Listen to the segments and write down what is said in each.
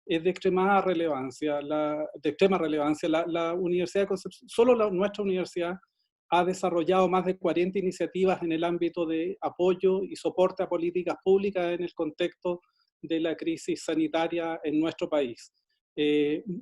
es de extrema relevancia. La Universidad de Concepción, solo nuestra universidad, ha desarrollado más de 40 iniciativas en el ámbito de apoyo y soporte a políticas públicas en el contexto de la crisis sanitaria en nuestro país.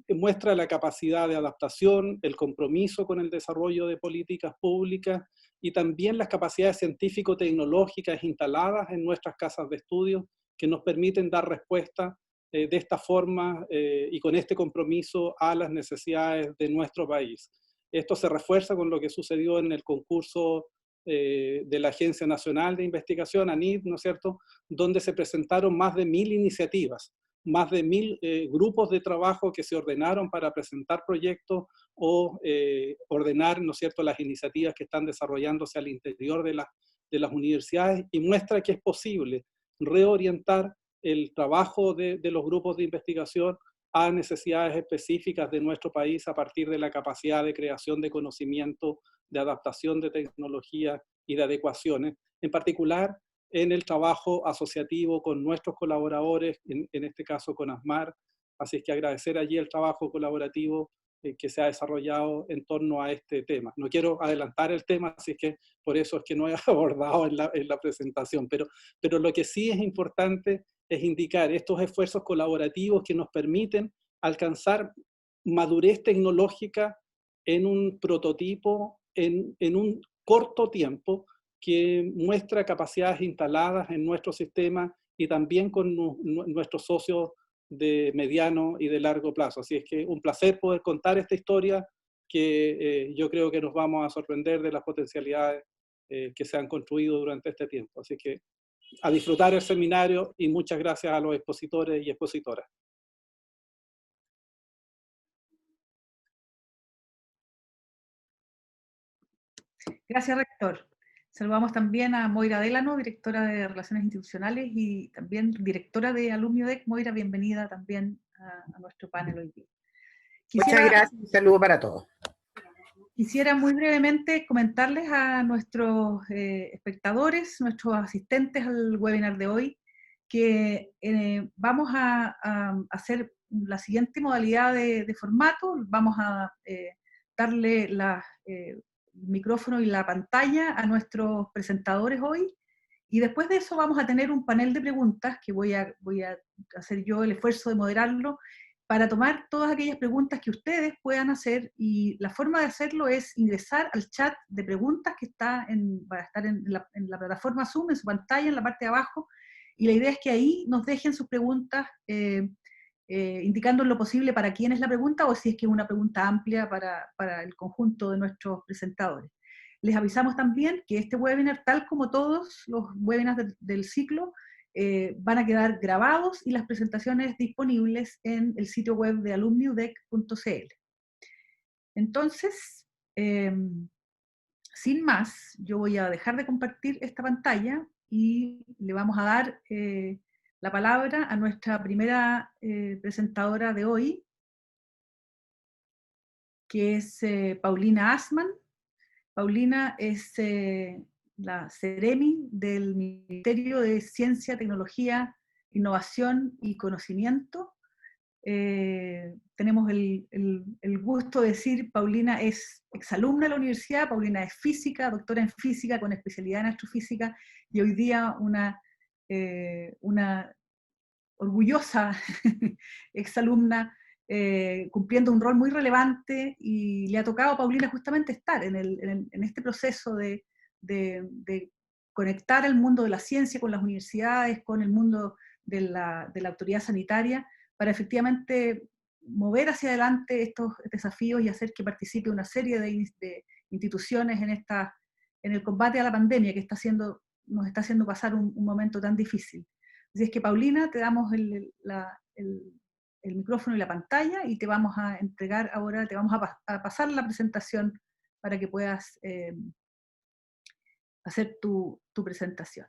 Muestra la capacidad de adaptación, el compromiso con el desarrollo de políticas públicas y también las capacidades científico-tecnológicas instaladas en nuestras casas de estudio que nos permiten dar respuesta de esta forma y con este compromiso a las necesidades de nuestro país. Esto se refuerza con lo que sucedió en el concurso de la Agencia Nacional de Investigación, ANID, ¿no es cierto?, donde se presentaron más de 1000 iniciativas, más de 1000 grupos de trabajo que se ordenaron para presentar proyectos o ordenar, ¿no es cierto?, las iniciativas que están desarrollándose al interior de las universidades, y muestra que es posible reorientar el trabajo de los grupos de investigación a necesidades específicas de nuestro país a partir de la capacidad de creación de conocimiento, de adaptación de tecnología y de adecuaciones, en particular en el trabajo asociativo con nuestros colaboradores, en este caso con ASMAR. Así es que agradecer allí el trabajo colaborativo que se ha desarrollado en torno a este tema. No quiero adelantar el tema, así es que por eso es que no he abordado en la presentación, pero lo que sí es importante es indicar estos esfuerzos colaborativos que nos permiten alcanzar madurez tecnológica en un prototipo en un corto tiempo, que muestra capacidades instaladas en nuestro sistema y también con nuestros socios de mediano y de largo plazo. Así es que un placer poder contar esta historia que yo creo que nos vamos a sorprender de las potencialidades que se han construido durante este tiempo. Así que a disfrutar el seminario y muchas gracias a los expositores y expositoras. Gracias, rector. Saludamos también a Moira Délano, directora de Relaciones Institucionales y también directora de Alumni UDEC. Moira, bienvenida también a nuestro panel hoy día. Muchas gracias, un saludo para todos. Quisiera muy brevemente comentarles a nuestros espectadores, nuestros asistentes al webinar de hoy, que vamos a hacer la siguiente modalidad de formato. Vamos a darle el micrófono y la pantalla a nuestros presentadores hoy, y después de eso vamos a tener un panel de preguntas que voy a hacer yo el esfuerzo de moderarlo, para tomar todas aquellas preguntas que ustedes puedan hacer, y la forma de hacerlo es ingresar al chat de preguntas que va a estar en la plataforma Zoom, en su pantalla, en la parte de abajo, y la idea es que ahí nos dejen sus preguntas, indicando en lo posible para quién es la pregunta, o si es que es una pregunta amplia para el conjunto de nuestros presentadores. Les avisamos también que este webinar, tal como todos los webinars del ciclo, van a quedar grabados y las presentaciones disponibles en el sitio web de alumniudec.cl. Entonces, sin más, yo voy a dejar de compartir esta pantalla y le vamos a dar la palabra a nuestra primera presentadora de hoy, que es Paulina Assmann. Paulina es la Ceremi del Ministerio de Ciencia, Tecnología, Innovación y Conocimiento. Tenemos el gusto de decir, Paulina es exalumna de la universidad, Paulina es física, doctora en física con especialidad en astrofísica, y hoy día una orgullosa exalumna, cumpliendo un rol muy relevante, y le ha tocado a Paulina justamente estar en este proceso de conectar el mundo de la ciencia con las universidades, con el mundo de la autoridad sanitaria, para efectivamente mover hacia adelante estos desafíos y hacer que participe una serie de instituciones en el combate a la pandemia que nos está haciendo pasar un momento tan difícil. Así es que, Paulina, te damos el micrófono y la pantalla, y te vamos a entregar ahora, te vamos a pasar la presentación para que puedas hacer tu presentación.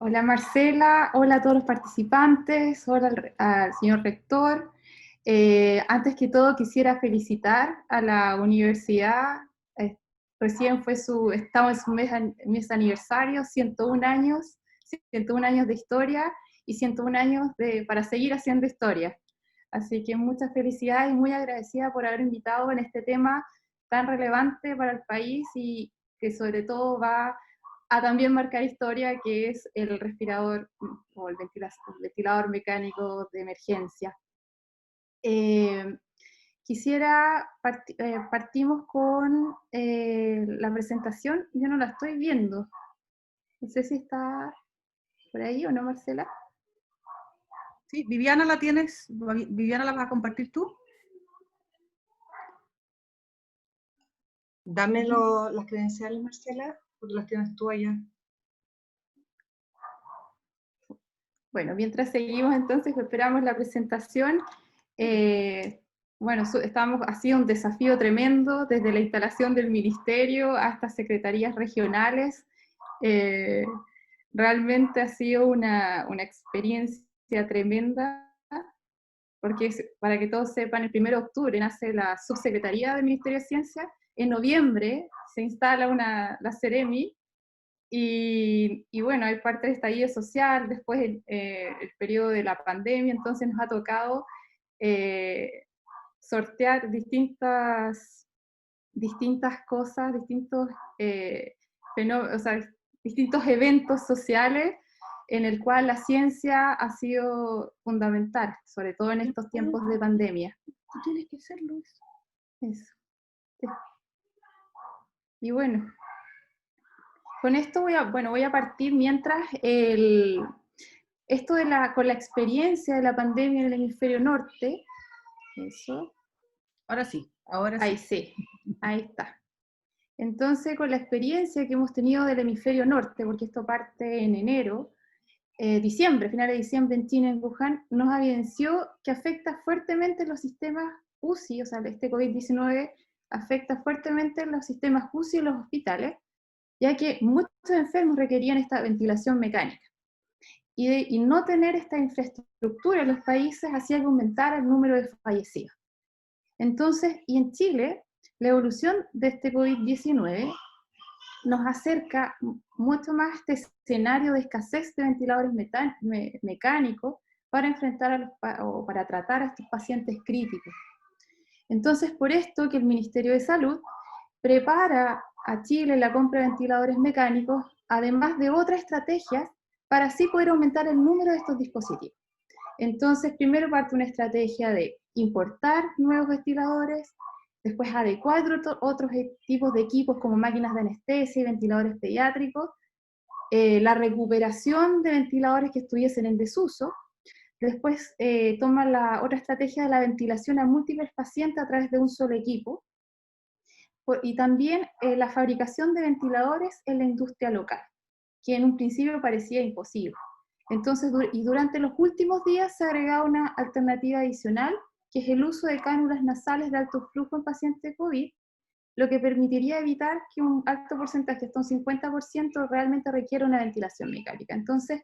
Hola Marcela, hola a todos los participantes, hola al señor rector. Antes que todo quisiera felicitar a la universidad. Recién estamos en su mes aniversario, 101 años de historia, y 101 años para seguir haciendo historia. Así que muchas felicidades y muy agradecida por haber invitado en este tema tan relevante para el país y que sobre todo va a también marcar historia, que es el respirador o el ventilador mecánico de emergencia. Partimos con la presentación. Yo no la estoy viendo. No sé si está por ahí o no, Marcela. Sí, Viviana la tienes. Viviana, ¿la vas a compartir tú? Dame las credenciales, Marcela, porque las tienes tú allá. Bueno, mientras seguimos entonces, esperamos la presentación. Bueno, ha sido un desafío tremendo, desde la instalación del ministerio hasta secretarías regionales. Realmente ha sido una experiencia tremenda, porque para que todos sepan, el 1 de octubre nace la subsecretaría del Ministerio de Ciencia, en noviembre se instala la Ceremi, y bueno, hay parte del estallido social, después el periodo de la pandemia, entonces nos ha tocado sortear distintas cosas, distintos eventos sociales en el cual la ciencia ha sido fundamental, sobre todo en estos tiempos de pandemia. Tú tienes que hacerlo eso. Y bueno, con esto voy a partir mientras con la experiencia de la pandemia en el hemisferio norte. Eso. Ahora sí, ahora sí. Ahí sí, ahí está. Entonces, con la experiencia que hemos tenido del hemisferio norte, porque esto parte en enero, finales de diciembre en China, en Wuhan, nos evidenció que afecta fuertemente los sistemas UCI, o sea, este COVID-19 afecta fuertemente los sistemas UCI y los hospitales, ya que muchos enfermos requerían esta ventilación mecánica. Y no tener esta infraestructura en los países hacía que aumentara el número de fallecidos. Entonces, y en Chile, la evolución de este COVID-19 nos acerca mucho más a este escenario de escasez de ventiladores mecánicos para enfrentar o para tratar a estos pacientes críticos. Entonces, por esto que el Ministerio de Salud prepara a Chile la compra de ventiladores mecánicos, además de otras estrategias, para así poder aumentar el número de estos dispositivos. Entonces, primero parte una estrategia de importar nuevos ventiladores, después adecuar otros tipos de equipos como máquinas de anestesia y ventiladores pediátricos, la recuperación de ventiladores que estuviesen en desuso, después toma la otra estrategia de la ventilación a múltiples pacientes a través de un solo equipo, y también la fabricación de ventiladores en la industria local, que en un principio parecía imposible. Entonces, y durante los últimos días se ha agregado una alternativa adicional, que es el uso de cánulas nasales de alto flujo en pacientes de COVID, lo que permitiría evitar que un alto porcentaje, hasta un 50%, realmente requiera una ventilación mecánica. Entonces,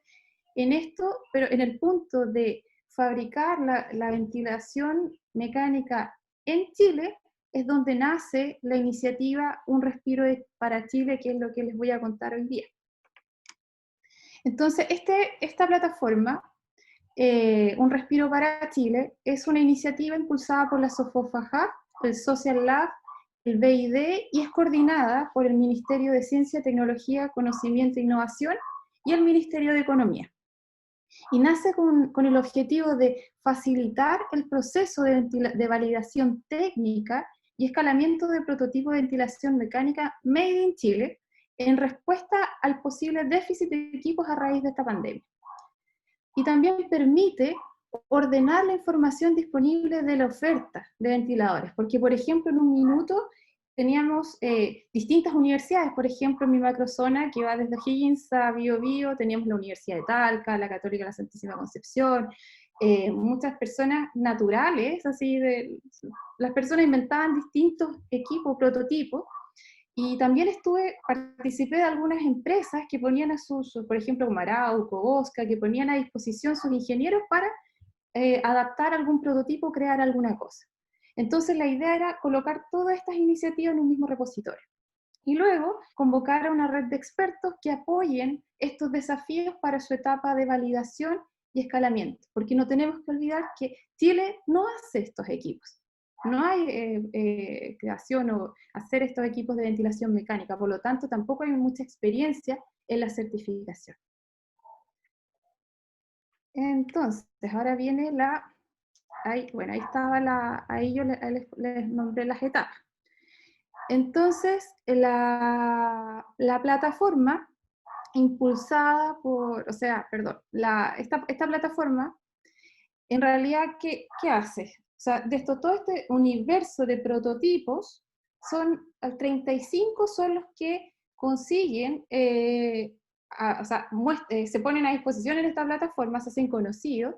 pero en el punto de fabricar la ventilación mecánica en Chile, es donde nace la iniciativa Un Respiro para Chile, que es lo que les voy a contar hoy día. Entonces, esta plataforma, Un Respiro para Chile, es una iniciativa impulsada por la SOFOFAJA, el Social Lab, el BID, y es coordinada por el Ministerio de Ciencia, Tecnología, Conocimiento e Innovación y el Ministerio de Economía. Y nace con el objetivo de facilitar el proceso de validación técnica y escalamiento de prototipo de ventilación mecánica Made in Chile, en respuesta al posible déficit de equipos a raíz de esta pandemia. Y también permite ordenar la información disponible de la oferta de ventiladores, porque por ejemplo en un minuto teníamos distintas universidades, por ejemplo en mi macrozona que va desde Higgins a Bio Bio, teníamos la Universidad de Talca, la Católica de la Santísima Concepción, muchas personas naturales, las personas inventaban distintos equipos, prototipos, y también participé de algunas empresas que ponían por ejemplo, Marauco, Osca, que ponían a disposición sus ingenieros para adaptar algún prototipo, crear alguna cosa. Entonces la idea era colocar todas estas iniciativas en un mismo repositorio. Y luego convocar a una red de expertos que apoyen estos desafíos para su etapa de validación y escalamiento, porque no tenemos que olvidar que Chile no hace estos equipos. No hay creación o hacer estos equipos de ventilación mecánica, por lo tanto tampoco hay mucha experiencia en la certificación. Entonces, ahora viene ahí estaba ahí yo les nombré las etapas. Entonces, la plataforma impulsada por, esta plataforma, en realidad, ¿qué hace? O sea, todo este universo de prototipos, 35 son los que consiguen, se ponen a disposición en esta plataforma, se hacen conocidos,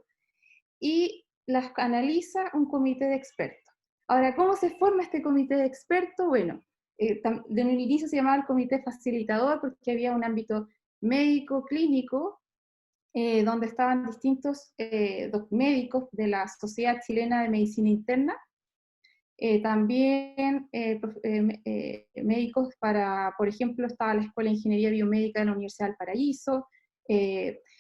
y las analiza un comité de expertos. Ahora, ¿cómo se forma este comité de expertos? Bueno, de un inicio se llamaba el comité facilitador porque había un ámbito médico, clínico, donde estaban distintos médicos de la Sociedad Chilena de Medicina Interna, también médicos por ejemplo, estaba la Escuela de Ingeniería Biomédica de la Universidad del Paraíso,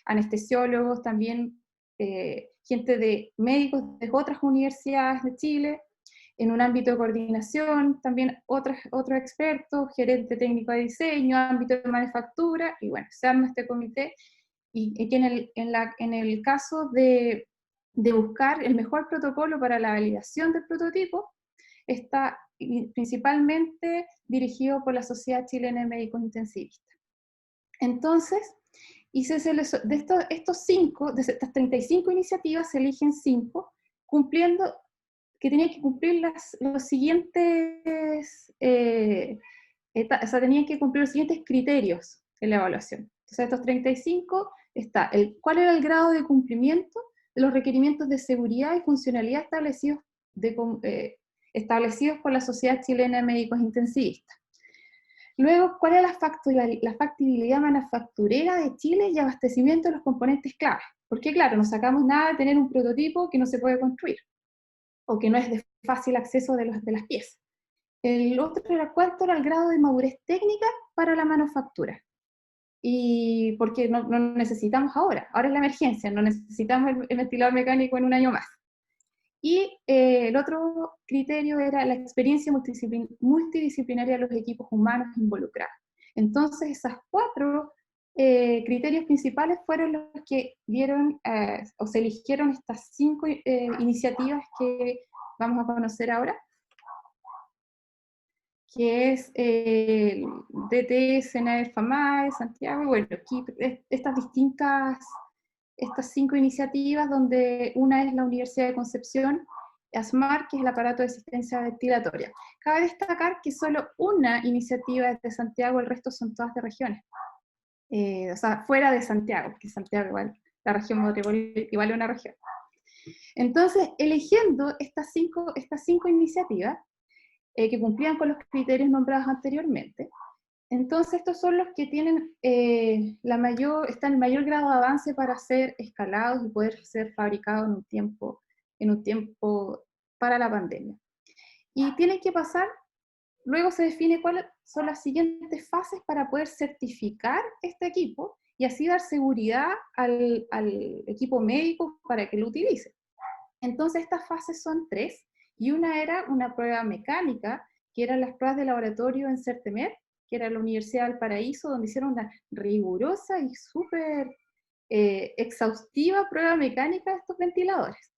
anestesiólogos también, gente de médicos de otras universidades de Chile, en un ámbito de coordinación, también otros expertos, gerente técnico de diseño, ámbito de manufactura, y bueno, se arma este comité, y que en el caso de buscar el mejor protocolo para la validación del prototipo, está principalmente dirigido por la Sociedad Chilena de Médicos Intensivistas. Entonces, de estas 35 iniciativas, se eligen 5, que tenían que cumplir los siguientes, tenían que cumplir los siguientes criterios en la evaluación. Entonces, estos 35 está cuál era el grado de cumplimiento de los requerimientos de seguridad y funcionalidad establecidos por la Sociedad Chilena de Médicos Intensivistas. Luego, ¿cuál es la factibilidad manufacturera de Chile y abastecimiento de los componentes clave? Porque claro, no sacamos nada de tener un prototipo que no se puede construir, o que no es de fácil acceso de las piezas. El otro era cuánto era el grado de madurez técnica para la manufactura. Y porque no necesitamos ahora es la emergencia, no necesitamos el ventilador mecánico en un año más. Y el otro criterio era la experiencia multidisciplinaria de los equipos humanos involucrados. Entonces, esas 4 criterios principales fueron los que dieron, o se eligieron estas 5 iniciativas que vamos a conocer ahora, que es DT, SENAE, FAMAE, Santiago, y bueno, aquí estas 5 iniciativas, donde una es la Universidad de Concepción, ASMAR, que es el aparato de asistencia ventilatoria. Cabe destacar que solo una iniciativa es de Santiago, el resto son todas de regiones. O sea, fuera de Santiago, porque Santiago igual, la región metropolitana igual es una región. Entonces, eligiendo estas cinco iniciativas, que cumplían con los criterios nombrados anteriormente, entonces estos son los que tienen están el mayor grado de avance para ser escalados y poder ser fabricados en un tiempo para la pandemia. Y tienen que pasar, luego se define cuáles son las siguientes fases para poder certificar este equipo y así dar seguridad al equipo médico para que lo utilice. Entonces estas fases son 3, y una era una prueba mecánica, que eran las pruebas de laboratorio en CERTEMER, que era la Universidad del Paraíso, donde hicieron una rigurosa y súper exhaustiva prueba mecánica de estos ventiladores.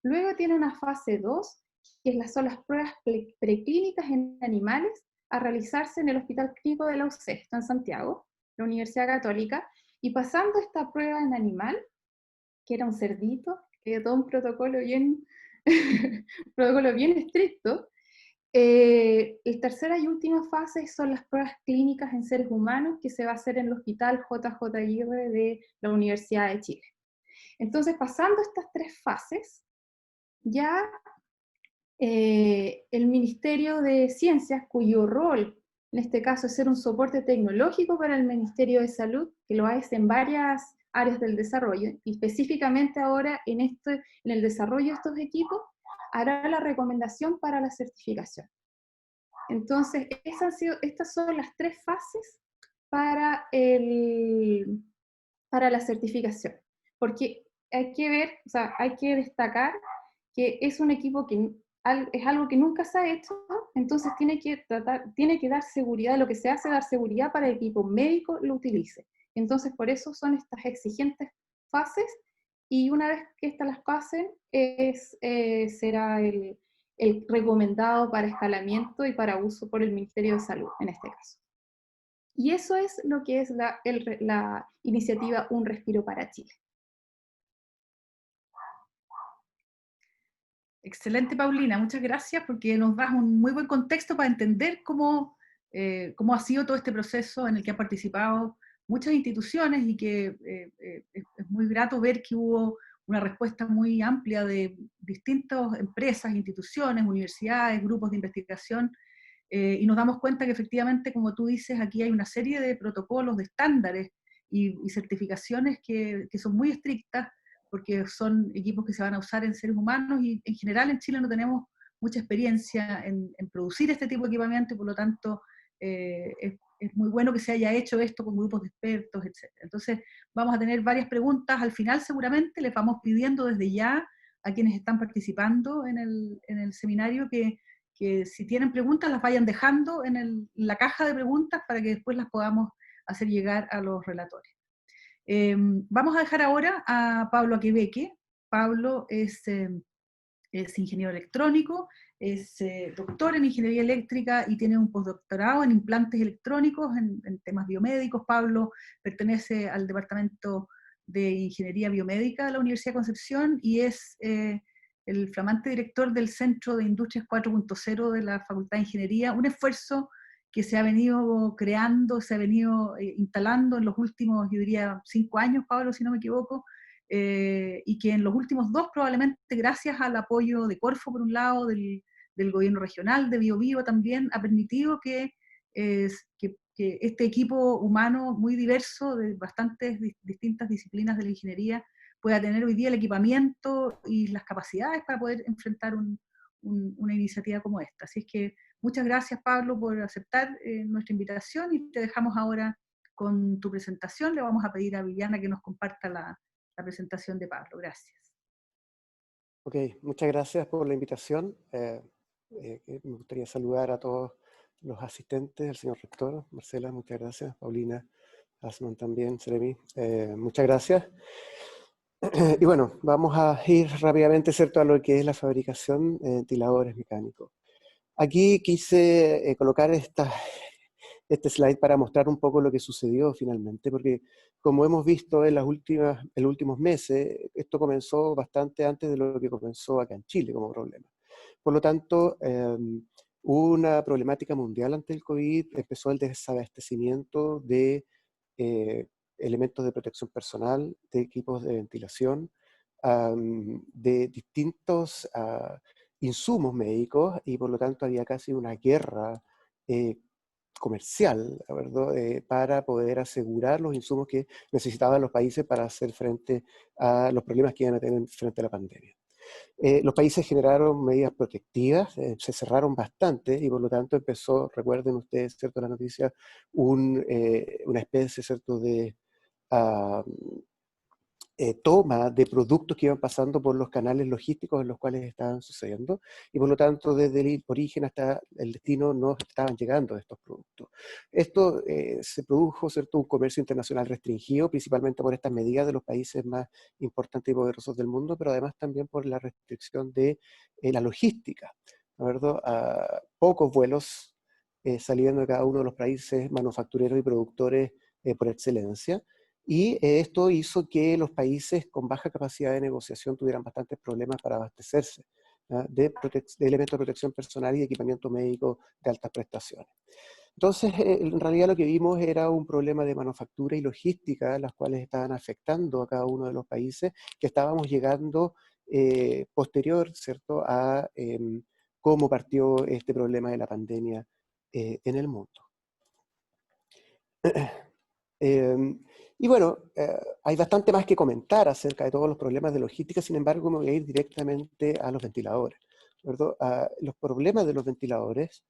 Luego tiene una fase 2, que son las pruebas preclínicas en animales, a realizarse en el Hospital Clínico de la UC, está en Santiago, la Universidad Católica, y pasando esta prueba en animal, que era un cerdito, que era todo un protocolo bien estricto. La tercera y última fase son las pruebas clínicas en seres humanos, que se va a hacer en el Hospital JJ Aguirre de la Universidad de Chile. Entonces, pasando estas 3 fases, ya el Ministerio de Ciencias, cuyo rol en este caso es ser un soporte tecnológico para el Ministerio de Salud, que lo hace en varias áreas del desarrollo, y específicamente ahora en el desarrollo de estos equipos, hará la recomendación para la certificación. Entonces, estas son las 3 fases para la certificación. Porque hay que ver, o sea, hay que destacar que es un equipo que es algo que nunca se ha hecho, entonces tiene que dar seguridad, lo que se hace, dar seguridad para el equipo médico lo utilice. Entonces, por eso son estas exigentes fases, y una vez que estas las pasen, será el recomendado para escalamiento y para uso por el Ministerio de Salud, en este caso. Y eso es lo que es la iniciativa Un Respiro para Chile. Excelente, Paulina, muchas gracias porque nos das un muy buen contexto para entender cómo ha sido todo este proceso en el que han participado muchas instituciones y que es muy grato ver que hubo una respuesta muy amplia de distintas empresas, instituciones, universidades, grupos de investigación, y nos damos cuenta que efectivamente, como tú dices, aquí hay una serie de protocolos, de estándares y certificaciones que son muy estrictas, porque son equipos que se van a usar en seres humanos, y en general en Chile no tenemos mucha experiencia en producir este tipo de equipamiento, y por lo tanto es muy bueno que se haya hecho esto con grupos de expertos, etc. Entonces vamos a tener varias preguntas al final seguramente, les vamos pidiendo desde ya a quienes están participando en el seminario que si tienen preguntas las vayan dejando en la caja de preguntas para que después las podamos hacer llegar a los relatores. Vamos a dejar ahora a Pablo Aquebeque. Pablo es ingeniero electrónico, es doctor en ingeniería eléctrica y tiene un postdoctorado en implantes electrónicos en temas biomédicos. Pablo pertenece al departamento de ingeniería biomédica de la Universidad de Concepción y es el flamante director del Centro de Industrias 4.0 de la Facultad de Ingeniería, un esfuerzo que se ha venido creando, se ha venido instalando en los últimos, yo diría, 5 años, Pablo, si no me equivoco, y que en los últimos 2, probablemente gracias al apoyo de Corfo, por un lado, del gobierno regional, de Biobío también, ha permitido que este equipo humano muy diverso, de bastantes distintas disciplinas de la ingeniería, pueda tener hoy día el equipamiento y las capacidades para poder enfrentar una iniciativa como esta. Así es que muchas gracias, Pablo, por aceptar nuestra invitación, y te dejamos ahora con tu presentación. Le vamos a pedir a Viviana que nos comparta la presentación de Pablo. Gracias. Ok, muchas gracias por la invitación. Me gustaría saludar a todos los asistentes, al señor rector, Marcela, muchas gracias, Paulina, Asman también, Seremi, muchas gracias. Y bueno, vamos a ir rápidamente, ¿cierto?, a lo que es la fabricación de ventiladores mecánicos. Aquí quise colocar este slide para mostrar un poco lo que sucedió finalmente, porque como hemos visto en los últimos meses, esto comenzó bastante antes de lo que comenzó acá en Chile como problema. Por lo tanto, hubo una problemática mundial ante el COVID, empezó el desabastecimiento de elementos de protección personal, de equipos de ventilación, de distintos insumos médicos, y por lo tanto había casi una guerra comercial, ¿verdad?, para poder asegurar los insumos que necesitaban los países para hacer frente a los problemas que iban a tener frente a la pandemia. Los países generaron medidas protectivas, se cerraron bastante, y por lo tanto empezó, recuerden ustedes, ¿cierto?, la noticia, una especie, ¿cierto?, de toma de productos que iban pasando por los canales logísticos en los cuales estaban sucediendo, y por lo tanto desde el origen hasta el destino no estaban llegando estos productos. Esto se produjo, ¿cierto?, un comercio internacional restringido, principalmente por estas medidas de los países más importantes y poderosos del mundo, pero además también por la restricción de la logística, ¿verdad? Pocos vuelos saliendo de cada uno de los países manufactureros y productores por excelencia. Y esto hizo que los países con baja capacidad de negociación tuvieran bastantes problemas para abastecerse de elementos de protección personal y de equipamiento médico de altas prestaciones. Entonces, en realidad lo que vimos era un problema de manufactura y logística, las cuales estaban afectando a cada uno de los países, que estábamos llegando posterior, ¿cierto?, a cómo partió este problema de la pandemia en el mundo. Y bueno, hay bastante más que comentar acerca de todos los problemas de logística, sin embargo me voy a ir directamente a los ventiladores, ¿verdad? Los problemas de los ventiladores,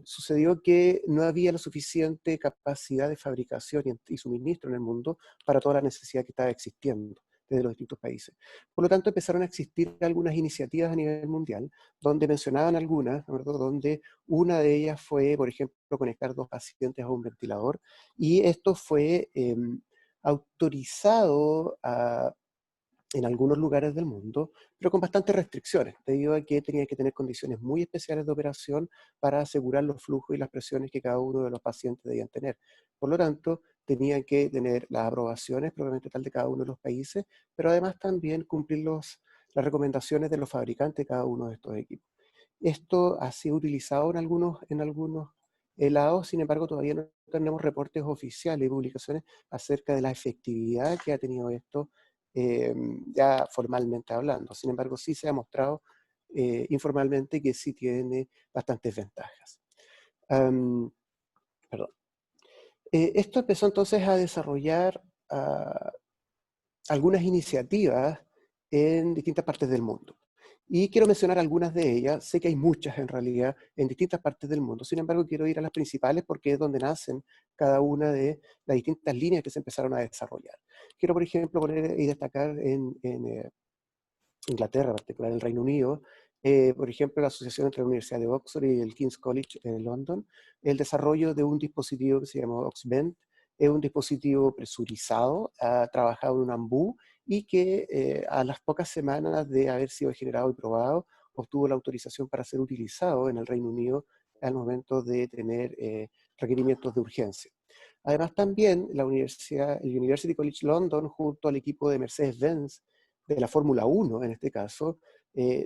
sucedió que no había la suficiente capacidad de fabricación y suministro en el mundo para toda la necesidad que estaba existiendo. desde los distintos países. Por lo tanto, empezaron a existir algunas iniciativas a nivel mundial, donde mencionaban algunas, ¿no? Donde una de ellas fue, por ejemplo, conectar 2 pacientes a un ventilador, y esto fue autorizado en algunos lugares del mundo, pero con bastantes restricciones, debido a que tenía que tener condiciones muy especiales de operación para asegurar los flujos y las presiones que cada uno de los pacientes debían tener. Por lo tanto, tenían que tener las aprobaciones propiamente tal de cada uno de los países, pero además también cumplir las recomendaciones de los fabricantes de cada uno de estos equipos. Esto ha sido utilizado en algunos lados, sin embargo, todavía no tenemos reportes oficiales y publicaciones acerca de la efectividad que ha tenido esto, ya formalmente hablando. Sin embargo, sí se ha mostrado informalmente que sí tiene bastantes ventajas. Perdón. Esto empezó entonces a desarrollar algunas iniciativas en distintas partes del mundo. Y quiero mencionar algunas de ellas. Sé que hay muchas en realidad en distintas partes del mundo. Sin embargo, quiero ir a las principales porque es donde nacen cada una de las distintas líneas que se empezaron a desarrollar. Quiero, por ejemplo, poner y destacar en Inglaterra, en particular en el Reino Unido, por ejemplo, la asociación entre la Universidad de Oxford y el King's College en London, el desarrollo de un dispositivo que se llama Oxvent. Es un dispositivo presurizado, trabajado en un ambú, y que a las pocas semanas de haber sido generado y probado, obtuvo la autorización para ser utilizado en el Reino Unido al momento de tener requerimientos de urgencia. Además, también el University College London, junto al equipo de Mercedes-Benz, de la Fórmula 1 en este caso,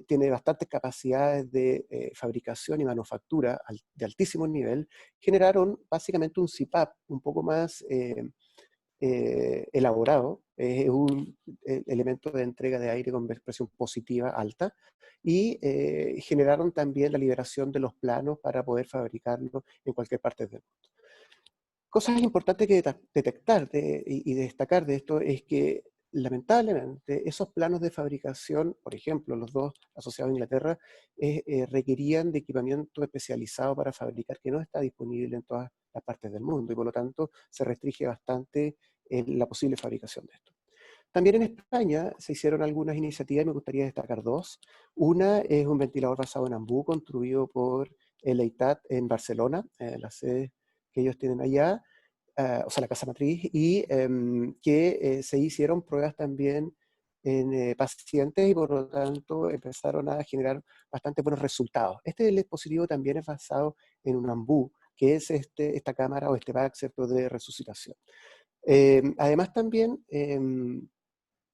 tiene bastantes capacidades de fabricación y manufactura de altísimo nivel, generaron básicamente un CPAP un poco más elaborado, es un elemento de entrega de aire con presión positiva alta, y generaron también la liberación de los planos para poder fabricarlo en cualquier parte del mundo. Cosas importantes que detectar y destacar de esto es que lamentablemente esos planos de fabricación, por ejemplo, los dos asociados a Inglaterra, requerían de equipamiento especializado para fabricar que no está disponible en todas las partes del mundo, y por lo tanto se restringe bastante la posible fabricación de esto. También en España se hicieron algunas iniciativas, me gustaría destacar 2. Una es un ventilador basado en ambú, construido por el EITAT en Barcelona, la sede que ellos tienen allá, o sea, la casa matriz, y que se hicieron pruebas también en pacientes, y por lo tanto empezaron a generar bastante buenos resultados. Este dispositivo también es basado en un ambú, que es esta cámara o este bag, ¿cierto?, de resucitación. Además también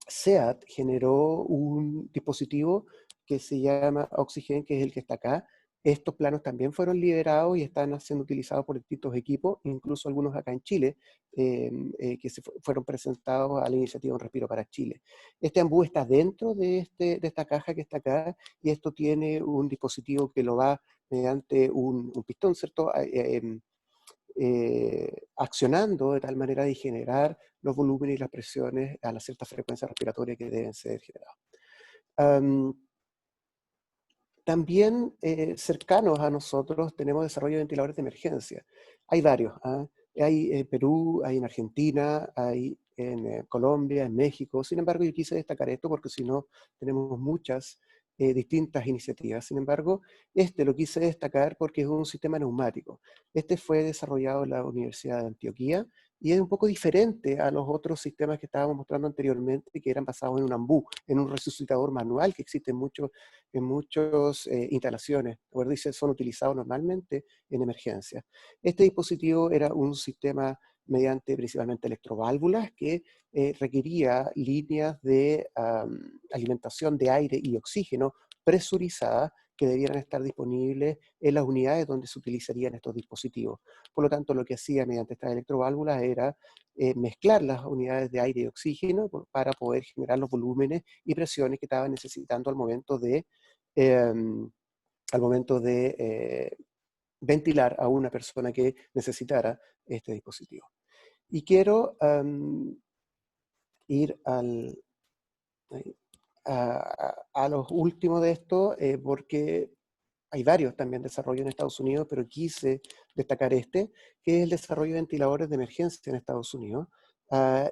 SEAT generó un dispositivo que se llama Oxygen, que es el que está acá. Estos planos también fueron liberados y están siendo utilizados por distintos equipos, incluso algunos acá en Chile, que fueron presentados a la iniciativa Un Respiro para Chile. Este ambú está dentro de esta caja que está acá, y esto tiene un dispositivo que lo va mediante un pistón, ¿cierto?, accionando de tal manera de generar los volúmenes y las presiones a la cierta frecuencia respiratoria que deben ser generados. También cercanos a nosotros tenemos desarrollo de ventiladores de emergencia. Hay varios. Hay en Perú, hay en Argentina, hay en Colombia, en México. Sin embargo, yo quise destacar esto porque si no tenemos muchas distintas iniciativas. Sin embargo, lo quise destacar porque es un sistema neumático. Este fue desarrollado en la Universidad de Antioquia y es un poco diferente a los otros sistemas que estábamos mostrando anteriormente, que eran basados en un ambú, en un resucitador manual que existe en muchas instalaciones, son utilizados normalmente en emergencias. Este dispositivo era un sistema mediante principalmente electroválvulas que requería líneas de alimentación de aire y oxígeno presurizadas que debieran estar disponibles en las unidades donde se utilizarían estos dispositivos. Por lo tanto, lo que hacía mediante estas electroválvulas era mezclar las unidades de aire y oxígeno para poder generar los volúmenes y presiones que estaban necesitando al momento de ventilar a una persona que necesitara este dispositivo. Y quiero ir a los últimos de esto, porque hay varios también desarrollos en Estados Unidos, pero quise destacar que es el desarrollo de ventiladores de emergencia en Estados Unidos.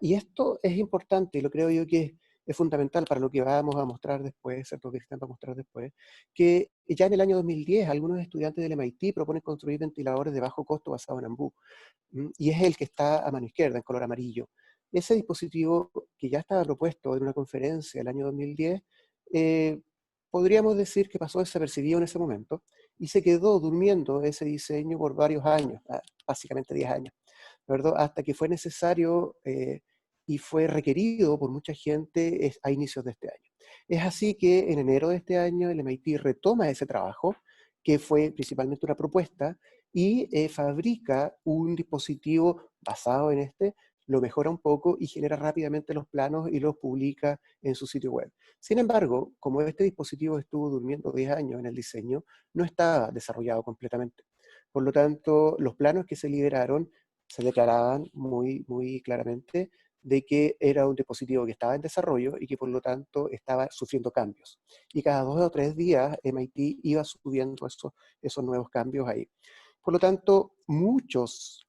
Y esto es importante, y lo creo yo que es fundamental para lo que vamos a mostrar después, ¿cierto? Que están para mostrar después, que ya en el año 2010 algunos estudiantes del MIT proponen construir ventiladores de bajo costo basados en Ambu, y es el que está a mano izquierda, en color amarillo. Ese dispositivo que ya estaba propuesto en una conferencia el año 2010, podríamos decir que pasó desapercibido en ese momento, y se quedó durmiendo ese diseño por varios años, básicamente 10 años, ¿verdad? Hasta que fue necesario y fue requerido por mucha gente a inicios de este año. Es así que en enero de este año el MIT retoma ese trabajo, que fue principalmente una propuesta, y fabrica un dispositivo basado en este, lo mejora un poco y genera rápidamente los planos y los publica en su sitio web. Sin embargo, como este dispositivo estuvo durmiendo 10 años en el diseño, no estaba desarrollado completamente. Por lo tanto, los planos que se liberaron se declaraban muy claramente de que era un dispositivo que estaba en desarrollo y que por lo tanto estaba sufriendo cambios. Y cada 2 o 3 días MIT iba subiendo esos nuevos cambios ahí. Por lo tanto, muchos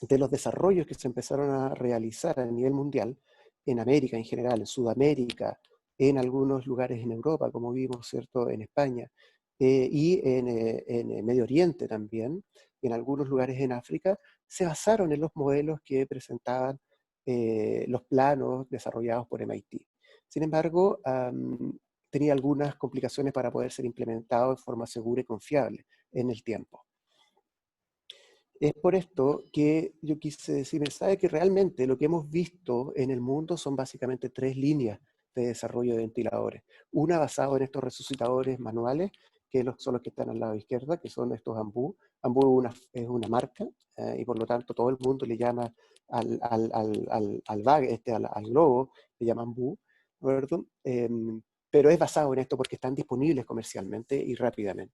de los desarrollos que se empezaron a realizar a nivel mundial, en América en general, en Sudamérica, en algunos lugares en Europa, como vimos, ¿cierto?, en España, y en Medio Oriente también, en algunos lugares en África, se basaron en los modelos que presentaban los planos desarrollados por MIT. Sin embargo, tenía algunas complicaciones para poder ser implementado de forma segura y confiable en el tiempo. Es por esto que yo quise decir, sabe que realmente lo que hemos visto en el mundo son básicamente 3 líneas de desarrollo de ventiladores. Una basada en estos resucitadores manuales, que son los que están al lado izquierda, que son estos Ambu. Ambu es una marca, y por lo tanto todo el mundo le llama al bag, al globo, le llama Ambu, ¿verdad? Pero es basado en esto porque están disponibles comercialmente y rápidamente.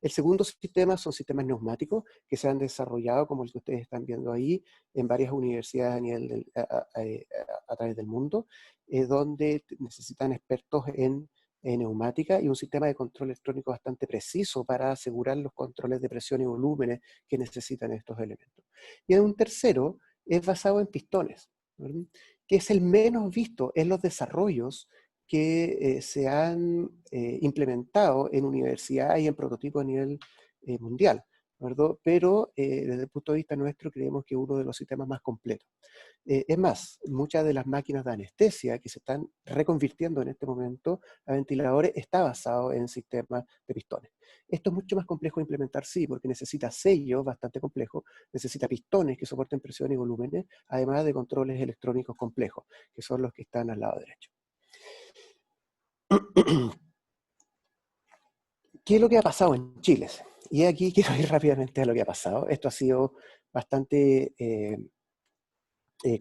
El segundo sistema son sistemas neumáticos que se han desarrollado, como el que ustedes están viendo ahí, en varias universidades a través del mundo, donde necesitan expertos en neumática y un sistema de control electrónico bastante preciso para asegurar los controles de presión y volúmenes que necesitan estos elementos. Y un tercero es basado en pistones, ¿verdad?, que es el menos visto en los desarrollos que se han implementado en universidades y en prototipos a nivel mundial, ¿verdad? Pero desde el punto de vista nuestro creemos que es uno de los sistemas más completos. Es más, muchas de las máquinas de anestesia que se están reconvirtiendo en este momento a ventiladores está basado en sistemas de pistones. Esto es mucho más complejo de implementar, sí, porque necesita sellos bastante complejos, necesita pistones que soporten presión y volúmenes, además de controles electrónicos complejos, que son los que están al lado derecho. ¿Qué es lo que ha pasado en Chile? Y aquí quiero ir rápidamente a lo que ha pasado. Esto ha sido bastante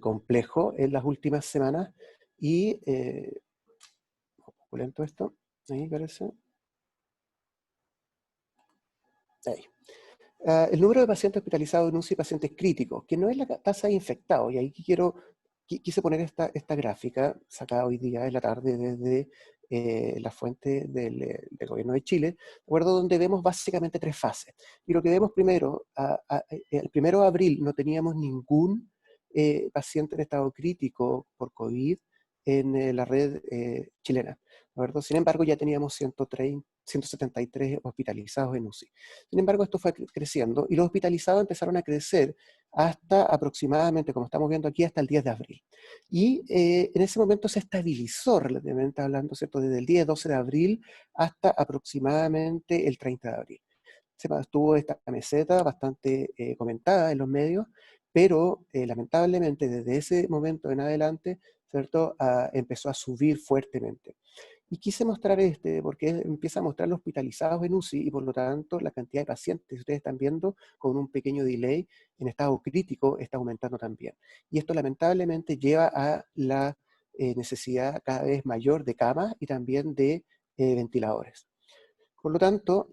complejo en las últimas semanas y un poco lento esto, ahí parece. Ahí. El número de pacientes hospitalizados en UCI y pacientes críticos, que no es la tasa de infectados, y ahí quise poner esta gráfica sacada hoy día en la tarde desde la fuente del gobierno de Chile, ¿de acuerdo?, donde vemos básicamente 3 fases. Y lo que vemos primero, el 1 de abril no teníamos ningún paciente en estado crítico por COVID en la red chilena, ¿de acuerdo? Sin embargo, ya teníamos 173 hospitalizados en UCI. Sin embargo, esto fue creciendo y los hospitalizados empezaron a crecer hasta aproximadamente, como estamos viendo aquí, hasta el 10 de abril. Y en ese momento se estabilizó relativamente hablando, ¿cierto?, desde el 10-12 de abril hasta aproximadamente el 30 de abril. Se mantuvo esta meseta bastante comentada en los medios, pero lamentablemente desde ese momento en adelante, ¿cierto?, empezó a subir fuertemente. Y quise mostrar porque empieza a mostrar los hospitalizados en UCI y por lo tanto la cantidad de pacientes que ustedes están viendo con un pequeño delay en estado crítico está aumentando también. Y esto lamentablemente lleva a la necesidad cada vez mayor de camas y también de ventiladores. Por lo tanto,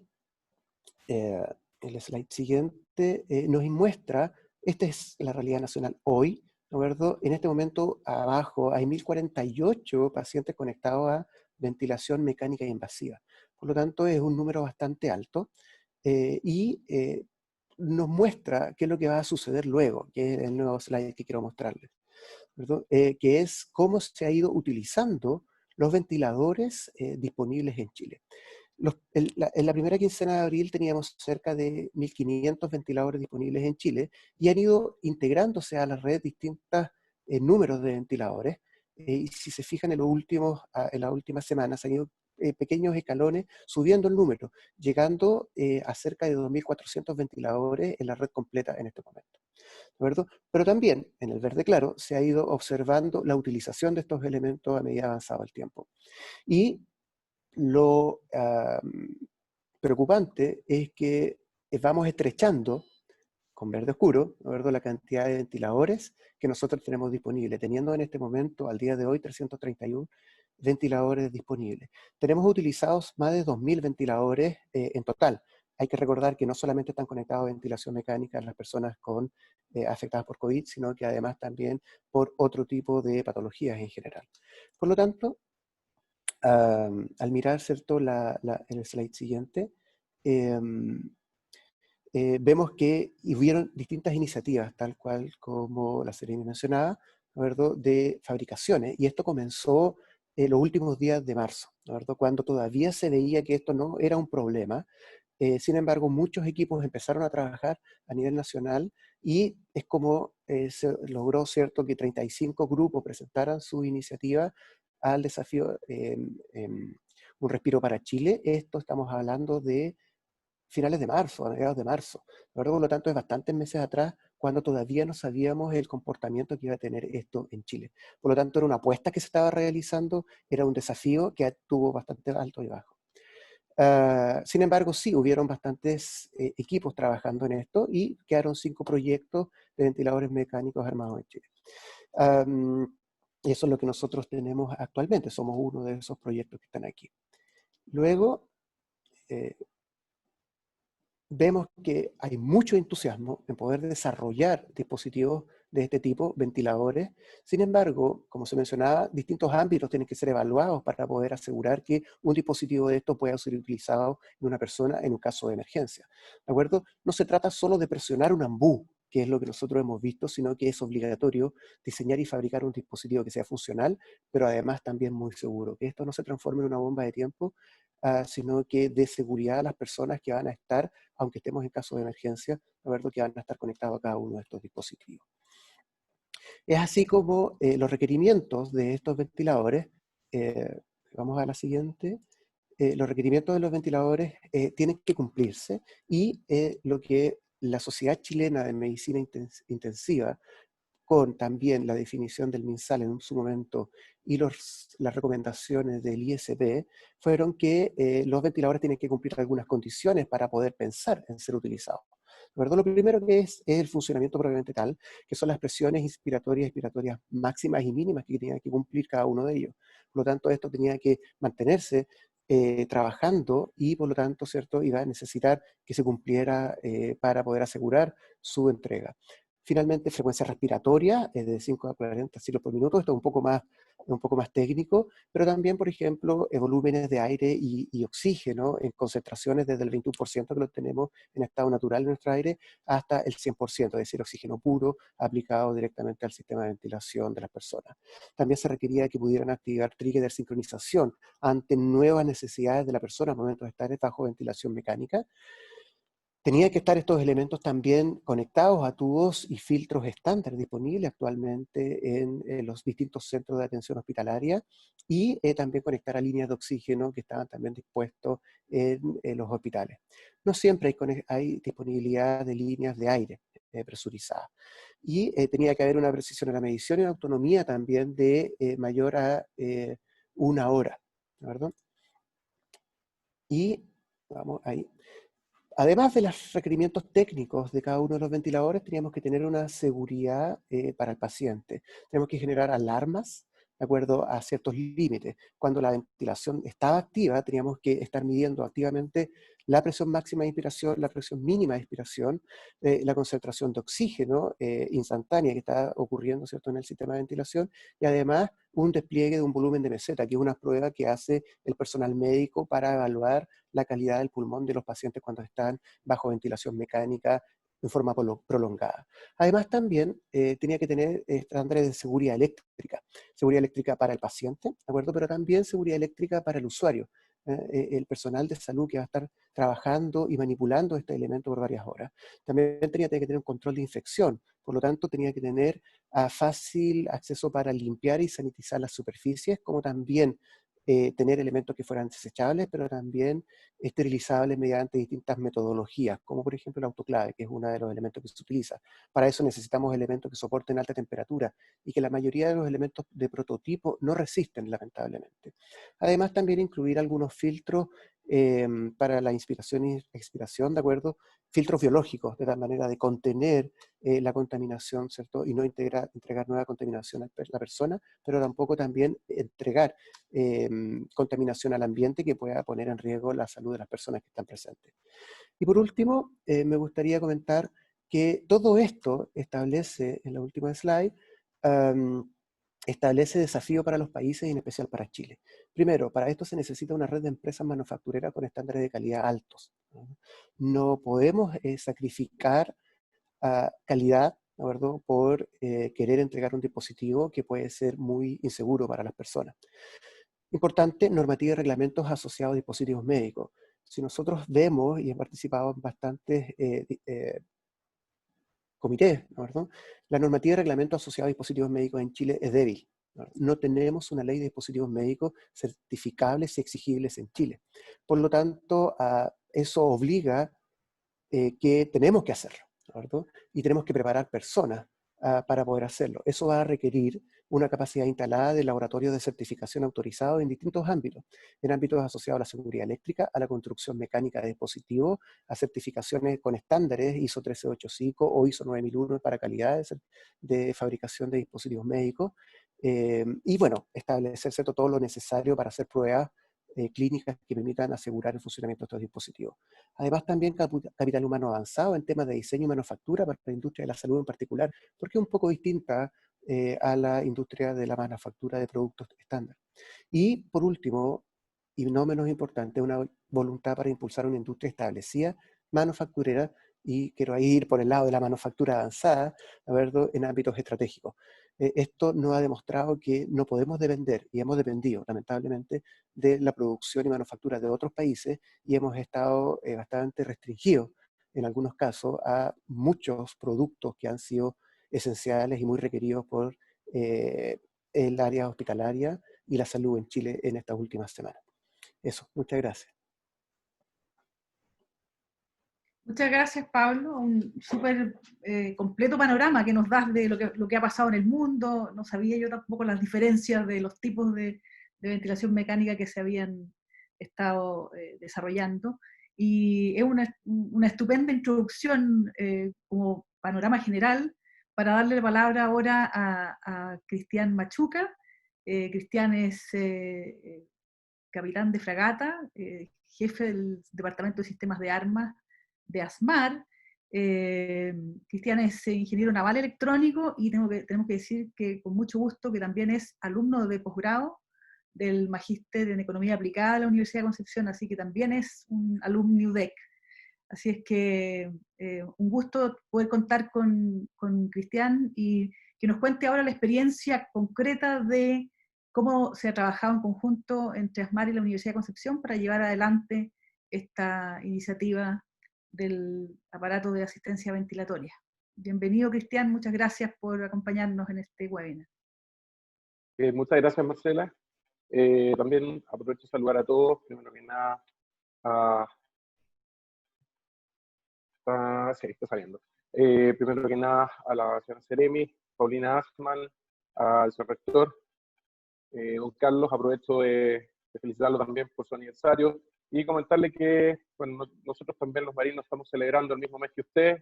el slide siguiente nos muestra, esta es la realidad nacional hoy, ¿no, verdad? En este momento abajo hay 1048 pacientes conectados a ventilación mecánica invasiva. Por lo tanto, es un número bastante alto y nos muestra qué es lo que va a suceder luego, que es el nuevo slide que quiero mostrarles. ¿verdad? Que es cómo se ha ido utilizando los ventiladores disponibles en Chile. En la primera quincena de abril teníamos cerca de 1.500 ventiladores disponibles en Chile y han ido integrándose a la red distintos números de ventiladores. Y si se fijan en las últimas semanas han ido pequeños escalones subiendo el número, llegando a cerca de 2.400 ventiladores en la red completa en este momento. ¿De acuerdo? Pero también, en el verde claro, se ha ido observando la utilización de estos elementos a medida avanzado el tiempo. Y lo preocupante es que vamos estrechando con verde oscuro, ¿no es verdad?, la cantidad de ventiladores que nosotros tenemos disponibles, teniendo en este momento, al día de hoy, 331 ventiladores disponibles. Tenemos utilizados más de 2.000 ventiladores en total. Hay que recordar que no solamente están conectados a ventilación mecánica las personas afectadas por COVID, sino que además también por otro tipo de patologías en general. Por lo tanto, al mirar, ¿cierto?, en el slide siguiente, vemos que hubieron distintas iniciativas, tal cual como la Seremi mencionaba, ¿no es verdad?, de fabricaciones, y esto comenzó los últimos días de marzo, ¿no es verdad?, cuando todavía se veía que esto no era un problema. Sin embargo, muchos equipos empezaron a trabajar a nivel nacional y es como se logró, ¿cierto?, que 35 grupos presentaran su iniciativa al desafío Un Respiro para Chile. Esto estamos hablando de finales de marzo, a mediados de marzo. Por lo tanto, es bastantes meses atrás cuando todavía no sabíamos el comportamiento que iba a tener esto en Chile. Por lo tanto, era una apuesta que se estaba realizando, era un desafío que tuvo bastante alto y bajo. Sin embargo, sí, hubieron bastantes equipos trabajando en esto y quedaron 5 proyectos de ventiladores mecánicos armados en Chile. Y eso es lo que nosotros tenemos actualmente, somos uno de esos proyectos que están aquí. Luego, vemos que hay mucho entusiasmo en poder desarrollar dispositivos de este tipo, ventiladores. Sin embargo, como se mencionaba, distintos ámbitos tienen que ser evaluados para poder asegurar que un dispositivo de esto pueda ser utilizado en una persona en un caso de emergencia. ¿De acuerdo? No se trata solo de presionar un ambú, que es lo que nosotros hemos visto, sino que es obligatorio diseñar y fabricar un dispositivo que sea funcional, pero además también muy seguro. Que esto no se transforme en una bomba de tiempo, sino que dé seguridad a las personas que van a estar, aunque estemos en caso de emergencia, ¿de acuerdo?, que van a estar conectados a cada uno de estos dispositivos. Es así como los requerimientos de estos ventiladores, vamos a la siguiente, los requerimientos de los ventiladores tienen que cumplirse y lo que la Sociedad Chilena de Medicina Intensiva, con también la definición del MinSal en su momento y las recomendaciones del ISP, fueron que los ventiladores tienen que cumplir algunas condiciones para poder pensar en ser utilizados. ¿Verdad? Lo primero que es el funcionamiento propiamente tal, que son las presiones inspiratorias y expiratorias máximas y mínimas que tenía que cumplir cada uno de ellos. Por lo tanto, esto tenía que mantenerse trabajando y por lo tanto, ¿cierto?, iba a necesitar que se cumpliera para poder asegurar su entrega. Finalmente, frecuencia respiratoria de 5 a 40 ciclos por minuto. Esto es un poco más técnico, pero también, por ejemplo, volúmenes de aire y oxígeno en concentraciones desde el 21% que lo tenemos en estado natural en nuestro aire hasta el 100%, es decir, oxígeno puro aplicado directamente al sistema de ventilación de las personas. También se requería que pudieran activar triggers de sincronización ante nuevas necesidades de la persona al momento de estar bajo ventilación mecánica. Tenía que estar estos elementos también conectados a tubos y filtros estándar disponibles actualmente en los distintos centros de atención hospitalaria y también conectar a líneas de oxígeno que estaban también dispuestos en los hospitales. No siempre hay disponibilidad de líneas de aire presurizadas. Y tenía que haber una precisión en la medición y una autonomía también de mayor a 1 hora, ¿verdad? Y vamos ahí. Además de los requerimientos técnicos de cada uno de los ventiladores, teníamos que tener una seguridad para el paciente. Tenemos que generar alarmas de acuerdo a ciertos límites. Cuando la ventilación estaba activa, teníamos que estar midiendo activamente la presión máxima de inspiración, la presión mínima de expiración, la concentración de oxígeno instantánea que está ocurriendo, ¿cierto?, en el sistema de ventilación, y además un despliegue de un volumen de meseta, que es una prueba que hace el personal médico para evaluar la calidad del pulmón de los pacientes cuando están bajo ventilación mecánica en forma prolongada. Además también tenía que tener estándares de seguridad eléctrica para el paciente, ¿de acuerdo? Pero también seguridad eléctrica para el usuario, el personal de salud que va a estar trabajando y manipulando este elemento por varias horas. También tenía que tener un control de infección, por lo tanto tenía que tener fácil acceso para limpiar y sanitizar las superficies, como también tener elementos que fueran desechables, pero también esterilizables mediante distintas metodologías, como por ejemplo el autoclave, que es uno de los elementos que se utiliza. Para eso necesitamos elementos que soporten alta temperatura y que la mayoría de los elementos de prototipo no resisten, lamentablemente. Además, también incluir algunos filtros para la inspiración y expiración, ¿de acuerdo? Filtros biológicos, de tal manera de contener la contaminación, ¿cierto? Y no entregar nueva contaminación a la persona, pero tampoco también entregar contaminación al ambiente que pueda poner en riesgo la salud de las personas que están presentes. Y por último, me gustaría comentar que todo esto establece, en la última slide, establece desafíos para los países y en especial para Chile. Primero, para esto se necesita una red de empresas manufactureras con estándares de calidad altos. No podemos sacrificar calidad, ¿de acuerdo?, por querer entregar un dispositivo que puede ser muy inseguro para las personas. Importante, normativa y reglamentos asociados a dispositivos médicos. Si nosotros vemos, y he participado en bastantes comités, ¿no? La normativa y reglamento asociado a dispositivos médicos en Chile es débil. No tenemos una ley de dispositivos médicos certificables y exigibles en Chile. Por lo tanto, eso obliga que tenemos que hacerlo, ¿no? Y tenemos que preparar personas para poder hacerlo. Eso va a requerir una capacidad instalada de laboratorios de certificación autorizados en distintos ámbitos, en ámbitos asociados a la seguridad eléctrica, a la construcción mecánica de dispositivos, a certificaciones con estándares ISO 13485 o ISO 9001 para calidad de fabricación de dispositivos médicos, y bueno, establecerse todo lo necesario para hacer pruebas clínicas que permitan asegurar el funcionamiento de estos dispositivos. Además, también capital humano avanzado en temas de diseño y manufactura para la industria de la salud en particular, porque es un poco distinta a la industria de la manufactura de productos estándar. Y por último, y no menos importante, una voluntad para impulsar una industria establecida, manufacturera, y quiero ir por el lado de la manufactura avanzada, en ámbitos estratégicos. Esto nos ha demostrado que no podemos depender, y hemos dependido, lamentablemente, de la producción y manufactura de otros países, y hemos estado bastante restringidos, en algunos casos, a muchos productos que han sido esenciales y muy requeridos por el área hospitalaria y la salud en Chile en estas últimas semanas. Eso, muchas gracias. Muchas gracias, Pablo. Un súper completo panorama que nos das de lo que ha pasado en el mundo. No sabía yo tampoco las diferencias de los tipos de ventilación mecánica que se habían estado desarrollando. Y es una estupenda introducción como panorama general para darle la palabra ahora a Cristian Machuca. Cristian es capitán de fragata, jefe del Departamento de Sistemas de Armas de ASMAR. Cristian es ingeniero naval electrónico y tenemos que decir que con mucho gusto que también es alumno de posgrado del Magíster en Economía Aplicada de la Universidad de Concepción, así que también es un alumni UDEC. Así es que un gusto poder contar con Cristian y que nos cuente ahora la experiencia concreta de cómo se ha trabajado en conjunto entre ASMAR y la Universidad de Concepción para llevar adelante esta iniciativa del aparato de asistencia ventilatoria. Bienvenido, Cristian, muchas gracias por acompañarnos en este webinar. Muchas gracias, Marcela. También aprovecho de saludar a todos. Primero que nada, está saliendo. Primero que nada, a la señora Seremi, Paulina Asman, al señor rector, don Carlos, aprovecho de felicitarlo también por su aniversario y comentarle que bueno, nosotros también los marinos estamos celebrando el mismo mes que usted,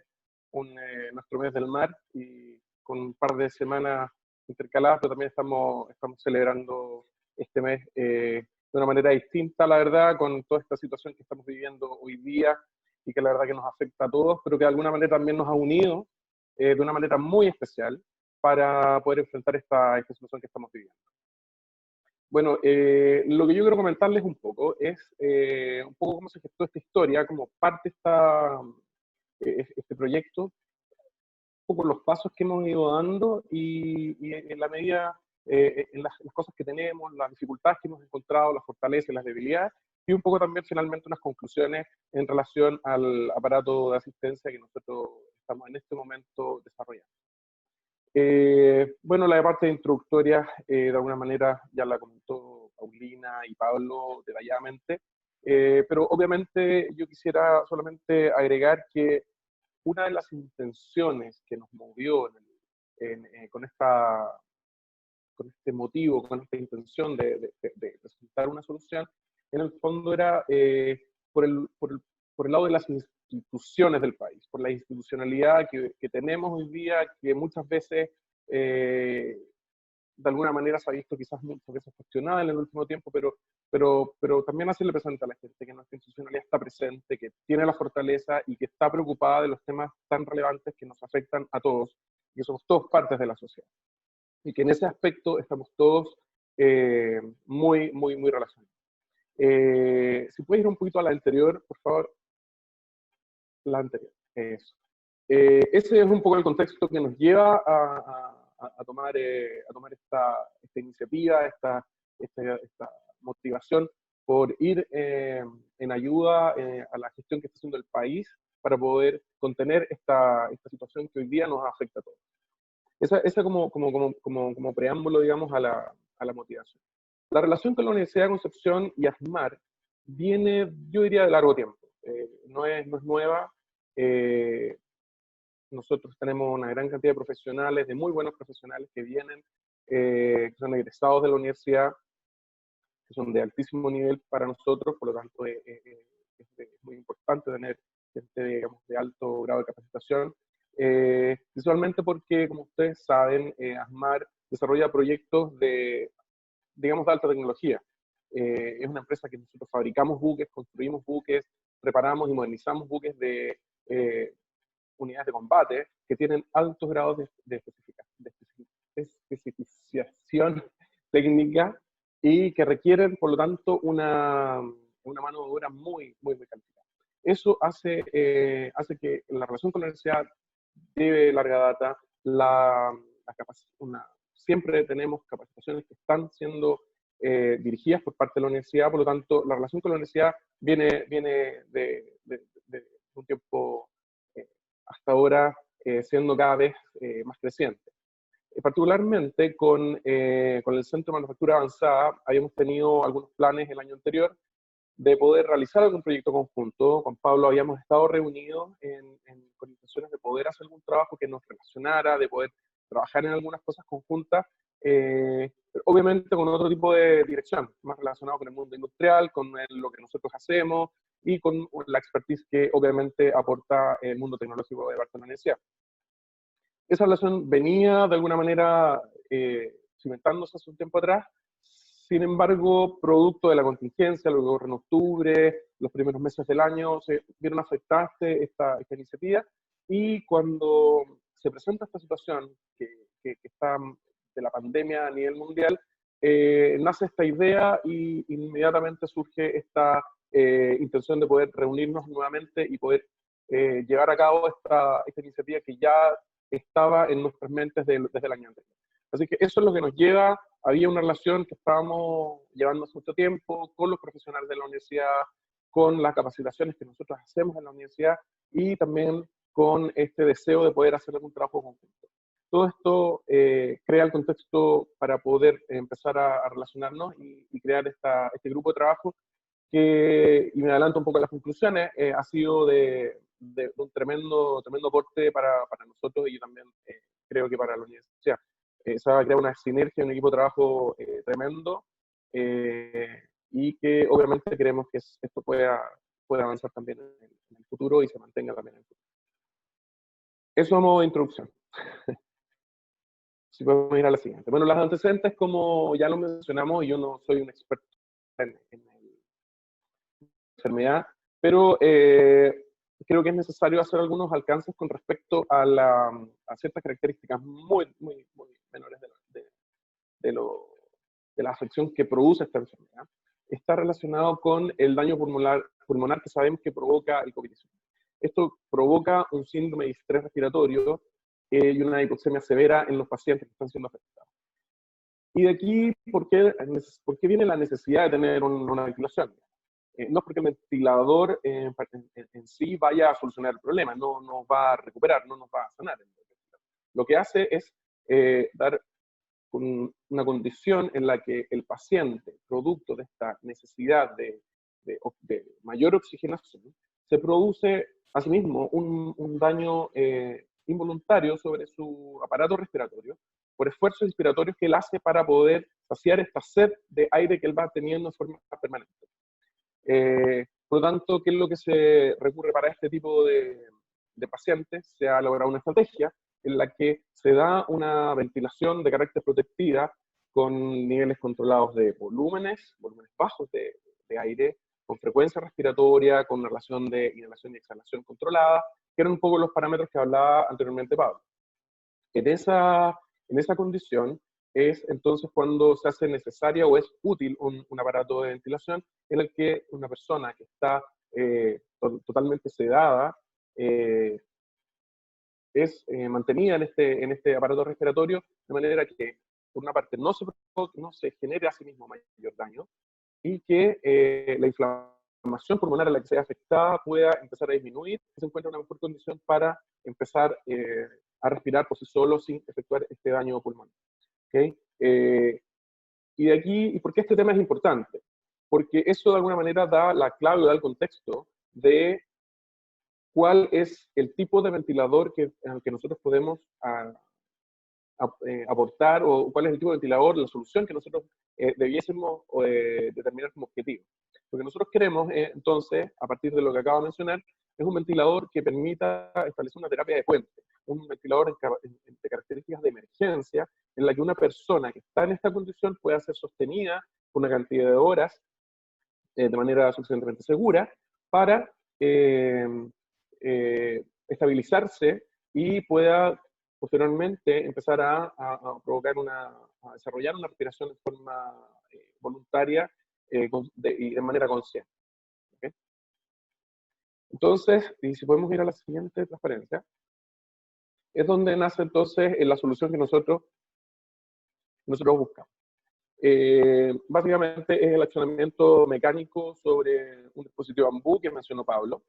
nuestro mes del mar, y con un par de semanas intercaladas, pero también estamos celebrando este mes de una manera distinta, la verdad, con toda esta situación que estamos viviendo hoy día y que la verdad que nos afecta a todos, pero que de alguna manera también nos ha unido de una manera muy especial para poder enfrentar esta situación que estamos viviendo. Bueno, lo que yo quiero comentarles un poco es un poco cómo se gestó esta historia, como parte este proyecto, un poco los pasos que hemos ido dando y en la medida, en las cosas que tenemos, las dificultades que hemos encontrado, las fortalezas y las debilidades, y un poco también finalmente unas conclusiones en relación al aparato de asistencia que nosotros estamos en este momento desarrollando. Bueno, la parte introductoria, de alguna manera, ya la comentó Paulina y Pablo detalladamente, pero obviamente yo quisiera solamente agregar que una de las intenciones que nos movió con este motivo, con esta intención de presentar una solución, en el fondo era por el lado de las instituciones del país, por la institucionalidad que tenemos hoy día, que muchas veces, de alguna manera se ha visto quizás muchas veces cuestionada en el último tiempo, pero también hacerle presente a la gente que nuestra institucionalidad está presente, que tiene la fortaleza y que está preocupada de los temas tan relevantes que nos afectan a todos, y que somos todos partes de la sociedad. Y que en ese aspecto estamos todos muy relacionados. Si puedes ir un poquito a la anterior, por favor. La anterior, eso. Ese es un poco el contexto que nos lleva a tomar esta iniciativa, esta motivación por ir en ayuda a la gestión que está haciendo el país para poder contener esta situación que hoy día nos afecta a todos. Esa como preámbulo, digamos, a la motivación. La relación con la Universidad de Concepción y ASMAR viene, yo diría, de largo tiempo. No es nueva. Nosotros tenemos una gran cantidad de profesionales, de muy buenos profesionales que vienen, que son egresados de la universidad, que son de altísimo nivel para nosotros, por lo tanto es muy importante tener gente, digamos, de alto grado de capacitación. Visualmente porque, como ustedes saben, ASMAR desarrolla proyectos digamos, de alta tecnología. Es una empresa que nosotros fabricamos buques, construimos buques, preparamos y modernizamos buques de unidades de combate que tienen altos grados de especificación técnica y que requieren, por lo tanto, una mano de obra muy calificada. Eso hace que la relación con la universidad de larga data, siempre tenemos capacitaciones que están siendo dirigidas por parte de la universidad, por lo tanto, la relación con la universidad viene de un tiempo hasta ahora siendo cada vez más creciente. Particularmente con el Centro de Manufactura Avanzada, habíamos tenido algunos planes el año anterior de poder realizar algún proyecto conjunto. Con Pablo habíamos estado reunidos con intenciones de poder hacer algún trabajo que nos relacionara, de poder trabajar en algunas cosas conjuntas, obviamente con otro tipo de dirección, más relacionado con el mundo industrial, con lo que nosotros hacemos y con la expertise que obviamente aporta el mundo tecnológico de parte de la universidad. Esa relación venía de alguna manera cimentándose hace un tiempo atrás. Sin embargo, producto de la contingencia, lo que ocurre en octubre, los primeros meses del año, se vieron afectadas esta iniciativa, y cuando se presenta esta situación que está de la pandemia a nivel mundial, nace esta idea y inmediatamente surge esta intención de poder reunirnos nuevamente y poder llevar a cabo esta iniciativa que ya estaba en nuestras mentes desde el año anterior. Así que eso es lo que nos lleva. Había una relación que estábamos llevando hace mucho tiempo con los profesionales de la universidad, con las capacitaciones que nosotros hacemos en la universidad y también con este deseo de poder hacer algún trabajo conjunto. Todo esto crea el contexto para poder empezar a relacionarnos y crear este grupo de trabajo que, y me adelanto un poco a las conclusiones, ha sido de un tremendo aporte para nosotros y también creo que para la universidad. Se va a crear una sinergia, un equipo de trabajo tremendo y que obviamente queremos que esto pueda avanzar también en el futuro y se mantenga también en el futuro. Eso a modo de introducción. Si podemos ir a la siguiente. Bueno, los antecedentes, como ya lo mencionamos, yo no soy un experto en la enfermedad, pero creo que es necesario hacer algunos alcances con respecto a ciertas características muy menores de la afección que produce esta enfermedad. Está relacionado con el daño pulmonar que sabemos que provoca el COVID-19. Esto provoca un síndrome de distrés respiratorio y una hipoxemia severa en los pacientes que están siendo afectados. Y de aquí, ¿por qué viene la necesidad de tener una ventilación? No porque el ventilador en sí vaya a solucionar el problema, no nos va a recuperar, no nos va a sanar. Lo que hace es dar una condición en la que el paciente, producto de esta necesidad de mayor oxigenación, se produce asimismo un daño involuntario sobre su aparato respiratorio por esfuerzos respiratorios que él hace para poder saciar esta sed de aire que él va teniendo de forma permanente. Por lo tanto, ¿qué es lo que se recurre para este tipo de pacientes? Se ha logrado una estrategia en la que se da una ventilación de carácter protectiva con niveles controlados de volúmenes bajos de aire, con frecuencia respiratoria, con una relación de inhalación y exhalación controlada, que eran un poco los parámetros que hablaba anteriormente Pablo. En esa condición es entonces cuando se hace necesaria o es útil un aparato de ventilación en el que una persona que está totalmente sedada es mantenida en este aparato respiratorio, de manera que, por una parte, no se genere a sí mismo mayor daño y que la inflamación pulmonar a la que sea afectada pueda empezar a disminuir y se encuentra en una mejor condición para empezar a respirar por sí solo sin efectuar este daño pulmonar. ¿Okay? Y de aquí, ¿y por qué este tema es importante? Porque eso de alguna manera da la clave, da el contexto de cuál es el tipo de ventilador al que nosotros podemos aportar, o cuál es el tipo de ventilador, la solución que nosotros debiésemos determinar como objetivo. Lo que nosotros queremos, entonces, a partir de lo que acabo de mencionar, es un ventilador que permita establecer una terapia de puente, un ventilador de características de emergencia, en la que una persona que está en esta condición pueda ser sostenida por una cantidad de horas de manera suficientemente segura para estabilizarse y pueda posteriormente empezar a desarrollar una respiración de forma voluntaria y de manera consciente. ¿Okay? Entonces, y si podemos ir a la siguiente transparencia, es donde nace entonces la solución que nosotros buscamos. Básicamente es el accionamiento mecánico sobre un dispositivo bambú que mencionó Pablo,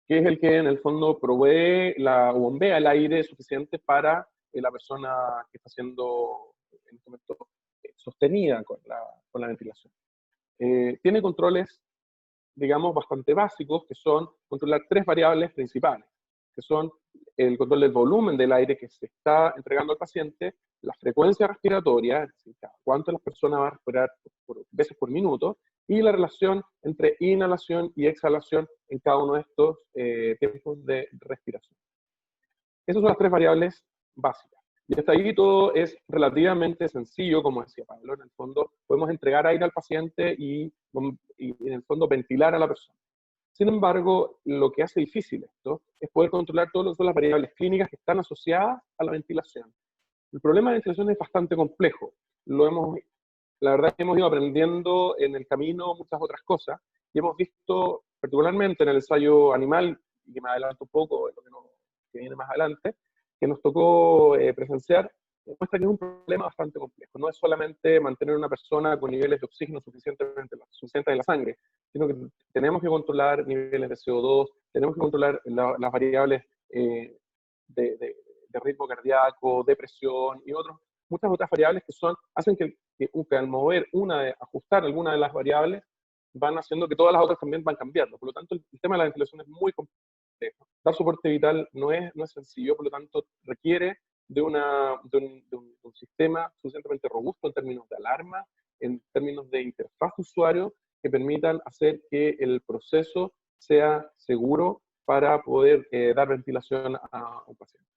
que es el que en el fondo provee o bombea el aire suficiente para la persona que está siendo en este momento sostenida con la ventilación. Tiene controles, digamos, bastante básicos, que son controlar tres variables principales, que son el control del volumen del aire que se está entregando al paciente, la frecuencia respiratoria, es decir, cuánto las personas van a respirar veces por minuto, y la relación entre inhalación y exhalación en cada uno de estos tiempos de respiración. Esas son las tres variables básicas. Y hasta ahí todo es relativamente sencillo, como decía Pablo. En el fondo podemos entregar aire al paciente y en el fondo ventilar a la persona. Sin embargo, lo que hace difícil esto es poder controlar todo lo que son las variables clínicas que están asociadas a la ventilación. El problema de la ventilación es bastante complejo. La verdad es que hemos ido aprendiendo en el camino muchas otras cosas y hemos visto, particularmente en el ensayo animal, y que me adelanto un poco en lo que viene más adelante, que nos tocó presenciar, muestra que es un problema bastante complejo. No es solamente mantener a una persona con niveles de oxígeno suficientes en la sangre, sino que tenemos que controlar niveles de CO2, tenemos que controlar las variables de ritmo cardíaco, de presión y muchas otras variables que hacen que al ajustar alguna de las variables, van haciendo que todas las otras también van cambiando. Por lo tanto, el tema de la ventilación es muy complejo. Dar soporte vital no es sencillo, por lo tanto, requiere de un sistema suficientemente robusto en términos de alarma, en términos de interfaz de usuario, que permitan hacer que el proceso sea seguro para poder dar ventilación a un paciente.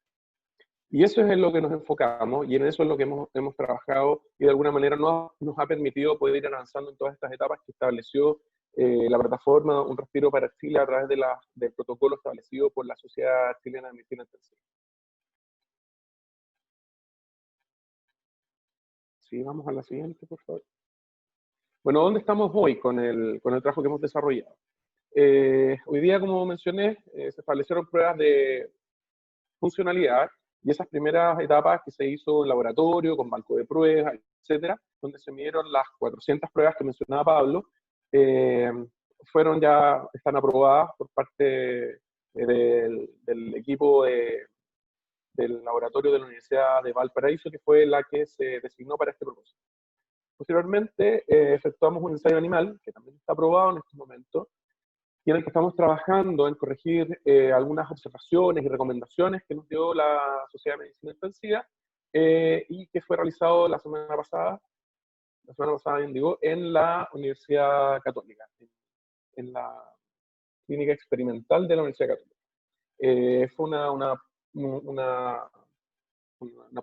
Y eso es en lo que nos enfocamos y en eso es lo que hemos trabajado y de alguna manera nos ha permitido poder ir avanzando en todas estas etapas que estableció la plataforma Un Respiro para Chile a través del protocolo establecido por la Sociedad Chilena de Medicina Intensiva. Sí, vamos a la siguiente, por favor. Bueno, ¿dónde estamos hoy con el trabajo que hemos desarrollado? Hoy día, como mencioné, se establecieron pruebas de funcionalidad y esas primeras etapas que se hizo en laboratorio, con banco de pruebas, etcétera, donde se midieron las 400 pruebas que mencionaba Pablo, están aprobadas por parte del equipo del laboratorio de la Universidad de Valparaíso, que fue la que se designó para este propósito. Posteriormente, efectuamos un ensayo animal, que también está aprobado en este momento, y en el que estamos trabajando en corregir algunas observaciones y recomendaciones que nos dio la Sociedad de Medicina Intensiva, y que fue realizado la semana pasada, bien digo, en la Universidad Católica, en la clínica experimental de la Universidad Católica. Fue una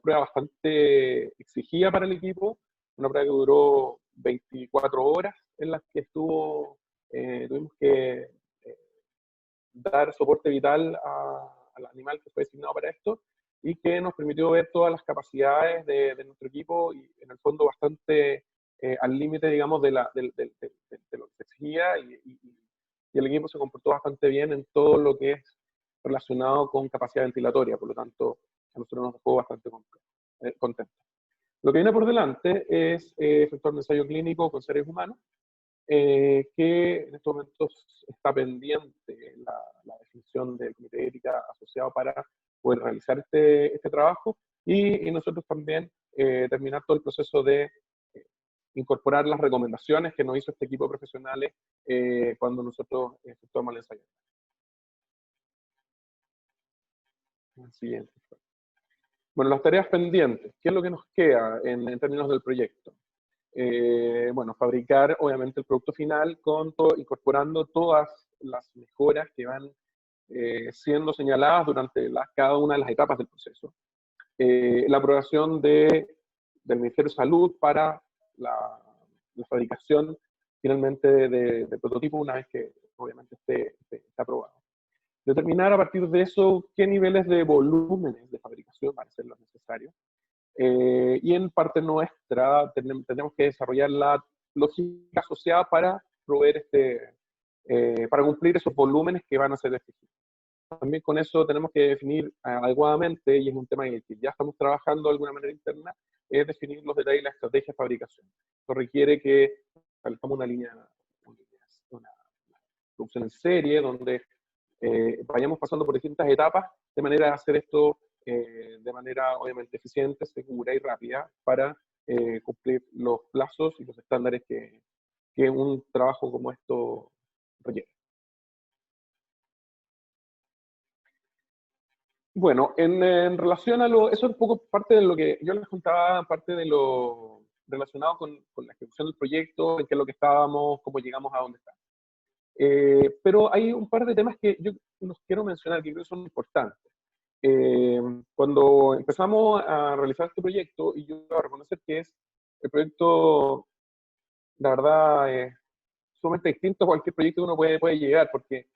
prueba bastante exigida para el equipo, una prueba que duró 24 horas, en las que tuvimos que dar soporte vital al animal que fue designado para esto, y que nos permitió ver todas las capacidades de nuestro equipo, y en el fondo bastante al límite, digamos, de lo que se exigía, y el equipo se comportó bastante bien en todo lo que es relacionado con capacidad ventilatoria, por lo tanto, a nosotros nos dejó bastante contentos. Lo que viene por delante es efectuar un ensayo clínico con seres humanos, que en estos momentos está pendiente la definición del comité de ética asociado para poder realizar este trabajo, y nosotros también terminar todo el proceso de incorporar las recomendaciones que nos hizo este equipo de profesionales cuando nosotros efectuamos el ensayo. Siguiente. Bueno, las tareas pendientes. ¿Qué es lo que nos queda en términos del proyecto? Bueno, fabricar obviamente el producto final incorporando todas las mejoras que van siendo señaladas durante cada una de las etapas del proceso. La aprobación del Ministerio de Salud para la fabricación finalmente del prototipo, una vez que obviamente esté aprobado. Determinar a partir de eso qué niveles de volúmenes de fabricación van a ser los necesarios. Y en parte nuestra tenemos que desarrollar la lógica asociada para proveer para cumplir esos volúmenes que van a ser exigidos. También con eso tenemos que definir adecuadamente, y es un tema en el que ya estamos trabajando de alguna manera interna, es definir los detalles de la estrategia de fabricación. Esto requiere que establezcamos una producción en serie, donde vayamos pasando por distintas etapas, de manera de hacer esto de manera obviamente eficiente, segura y rápida, para cumplir los plazos y los estándares que un trabajo como esto requiere. Bueno, en relación a eso es un poco parte de lo que yo les contaba, parte de lo relacionado con la ejecución del proyecto, en qué es lo que estábamos, cómo llegamos a donde estamos. Pero hay un par de temas que yo los quiero mencionar, que creo que son importantes. Cuando empezamos a realizar este proyecto, y yo debo reconocer que es el proyecto, la verdad, sumamente distinto a cualquier proyecto que uno puede llegar, porque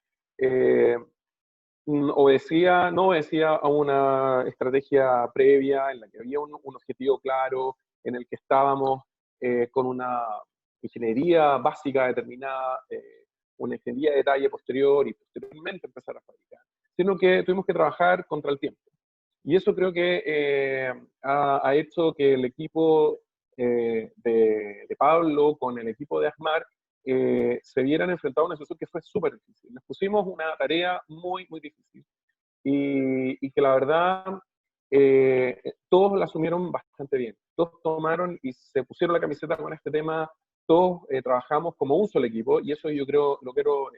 no obedecía a una estrategia previa en la que había un objetivo claro, en el que estábamos con una ingeniería básica determinada, una ingeniería de detalle posterior, y posteriormente empezar a fabricar, sino que tuvimos que trabajar contra el tiempo. Y eso creo que ha hecho que el equipo de Pablo con el equipo de ASMAR se vieran enfrentados a una situación que fue súper difícil. Les pusimos una tarea muy, muy difícil, y que la verdad todos la asumieron bastante bien. Todos tomaron y se pusieron la camiseta con este tema, todos trabajamos como un solo equipo, y eso yo creo, lo quiero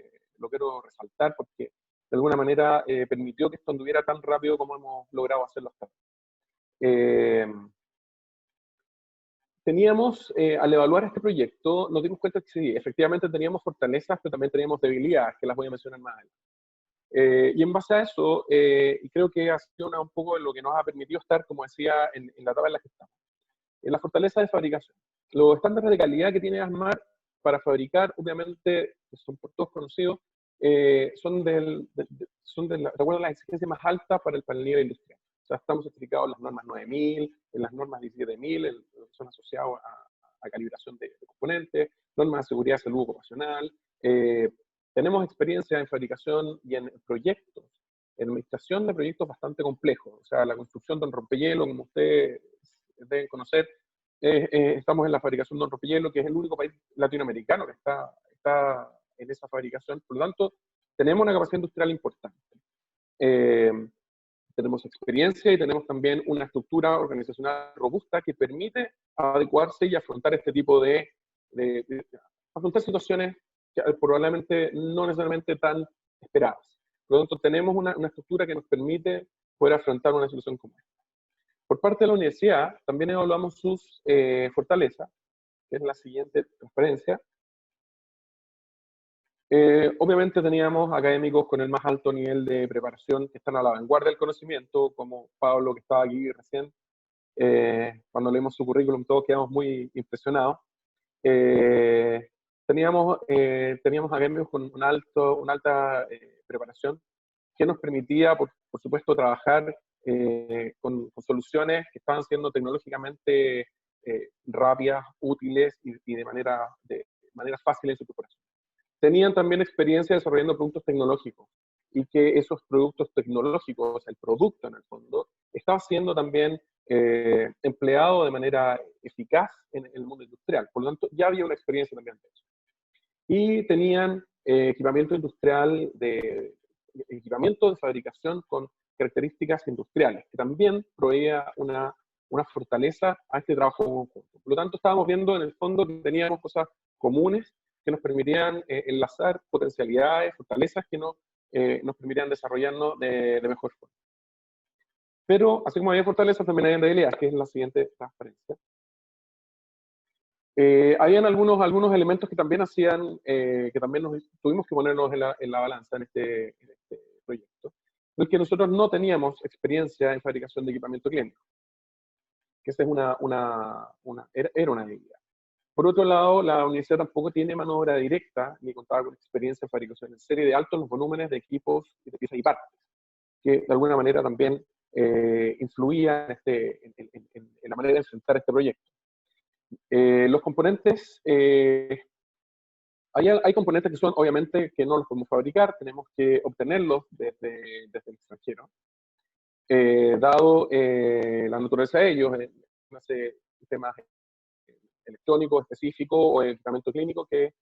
resaltar, porque de alguna manera permitió que esto anduviera tan rápido como hemos logrado hacerlo hasta ahora. Teníamos, al evaluar este proyecto, nos dimos cuenta que sí, efectivamente teníamos fortalezas, pero también teníamos debilidades, que las voy a mencionar más adelante. Y en base a eso, y creo que ha sido un poco lo que nos ha permitido estar, como decía, en la etapa en la que estamos. En la fortaleza de fabricación. Los estándares de calidad que tiene ASMAR para fabricar, obviamente, son por todos conocidos, son de acuerdo a las exigencias más altas para el nivel industrial. O sea, estamos certificados en las normas 9000, en las normas 17000, que son asociados a calibración de componentes, normas de seguridad de salud ocupacional, tenemos experiencia en fabricación y en proyectos, en administración de proyectos bastante complejos. O sea, la construcción de un rompehielo, como ustedes deben conocer, estamos en la fabricación de un rompehielo, que es el único país latinoamericano que está en esa fabricación. Por lo tanto, tenemos una capacidad industrial importante. Tenemos experiencia y tenemos también una estructura organizacional robusta que permite adecuarse y afrontar este tipo de afrontar situaciones que probablemente no necesariamente tan esperadas. Por lo tanto, tenemos una estructura que nos permite poder afrontar una situación como esta. Por parte de la universidad, también evaluamos sus fortalezas, que es la siguiente transparencia. Obviamente teníamos académicos con el más alto nivel de preparación que están a la vanguardia del conocimiento, como Pablo, que estaba aquí recién. Cuando leímos su currículum todos quedamos muy impresionados. Teníamos académicos con una alta preparación que nos permitía, por supuesto, trabajar con soluciones que estaban siendo tecnológicamente rápidas, útiles y de manera fácil en su preparación. Tenían también experiencia desarrollando productos tecnológicos y que esos productos tecnológicos, el producto en el fondo, estaba siendo también empleado de manera eficaz en el mundo industrial. Por lo tanto, ya había una experiencia también de eso. Y tenían equipamiento industrial, equipamiento de fabricación con características industriales, que también proveía una fortaleza a este trabajo conjunto. Por lo tanto, estábamos viendo en el fondo que teníamos cosas comunes que nos permitían enlazar potencialidades, fortalezas que nos permitían desarrollarnos de mejor forma. Pero, así como había fortalezas, también había debilidades, que es la siguiente transparencia. Habían algunos elementos que también hacían, que también tuvimos que ponernos en la balanza en este proyecto. Es que nosotros no teníamos experiencia en fabricación de equipamiento clínico, que esa es era una debilidad. Por otro lado, la universidad tampoco tiene mano de obra directa, ni contaba con experiencia en fabricación en serie de altos volúmenes de equipos, de piezas y partes, que de alguna manera también influía en la manera de enfrentar este proyecto. Los componentes, hay componentes que son, obviamente, que no los podemos fabricar, tenemos que obtenerlos desde el extranjero. Dado la naturaleza de ellos, temas electrónico específico o equipamiento clínico que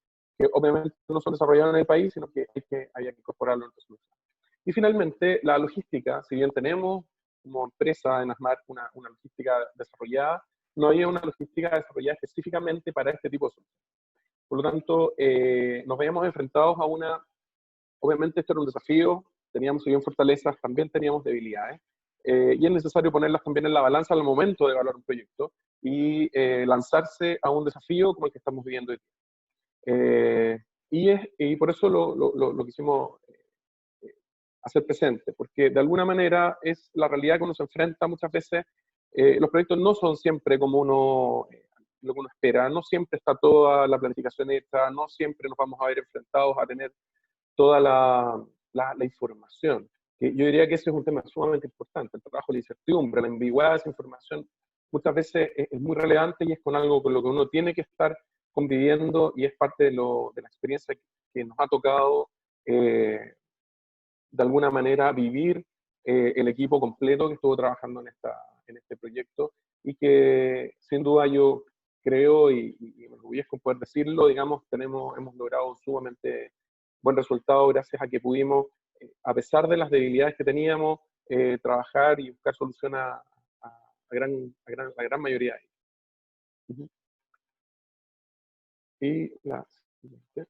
obviamente no son desarrollados en el país, sino que hay que incorporarlo en la solución. Y finalmente, la logística, si bien tenemos como empresa en ASMART una logística desarrollada, no había una logística desarrollada específicamente para este tipo de soluciones. Por lo tanto, nos veíamos enfrentados a obviamente esto era un desafío, teníamos si bien fortalezas, también teníamos debilidades, y es necesario ponerlas también en la balanza al momento de evaluar un proyecto y lanzarse a un desafío como el que estamos viviendo hoy día. Y por eso lo quisimos hacer presente, porque de alguna manera es la realidad que uno se enfrenta muchas veces. Los proyectos no son siempre como lo que uno espera, no siempre está toda la planificación hecha, no siempre nos vamos a ver enfrentados a tener toda la información. Que yo diría que ese es un tema sumamente importante, el trabajo de la incertidumbre, la ambigüedad de esa información muchas veces es muy relevante y es con algo con lo que uno tiene que estar conviviendo y es parte de la experiencia que nos ha tocado de alguna manera vivir el equipo completo que estuvo trabajando en este proyecto y que sin duda yo creo y me enorgullezco poder decirlo, digamos, hemos logrado un sumamente buen resultado gracias a que pudimos, a pesar de las debilidades que teníamos, trabajar y buscar solución a la gran mayoría de ellos. Y la siguiente,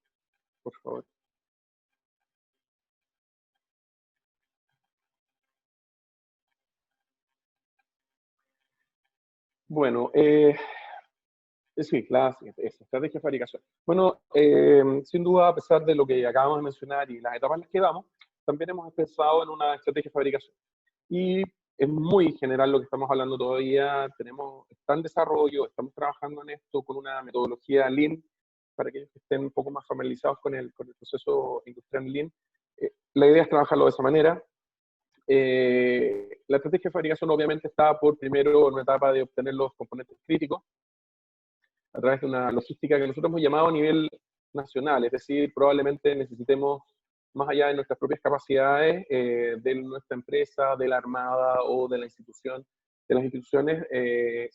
por favor. Bueno, sí, la siguiente, estrategia de fabricación. Bueno, sin duda, a pesar de lo que acabamos de mencionar y las etapas en las que vamos, también hemos pensado en una estrategia de fabricación. Y es muy general lo que estamos hablando todavía, está en desarrollo, estamos trabajando en esto con una metodología Lean, para aquellos que estén un poco más familiarizados con el proceso industrial Lean. La idea es trabajarlo de esa manera. La estrategia de fabricación obviamente está por primero en una etapa de obtener los componentes críticos, a través de una logística que nosotros hemos llamado a nivel nacional, es decir, probablemente necesitemos, más allá de nuestras propias capacidades, de nuestra empresa, de la Armada o de la institución, de las instituciones,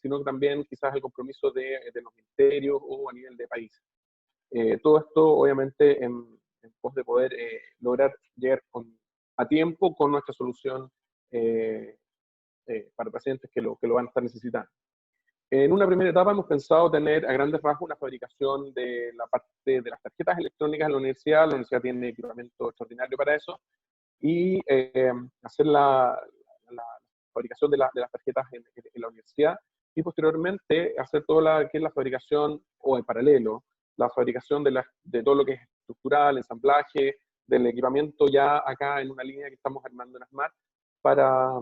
sino que también quizás el compromiso de los ministerios o a nivel de país. Todo esto, obviamente, en pos de poder lograr llegar a tiempo con nuestra solución para pacientes que lo van a estar necesitando. En una primera etapa hemos pensado tener a grandes rasgos una fabricación de la parte de las tarjetas electrónicas en la universidad. La universidad tiene equipamiento extraordinario para eso. Y hacer la fabricación de las tarjetas en la universidad. Y posteriormente hacer toda que es la fabricación, o en paralelo, la fabricación de todo lo que es estructural, ensamblaje, del equipamiento ya acá en una línea que estamos armando en ASMAR para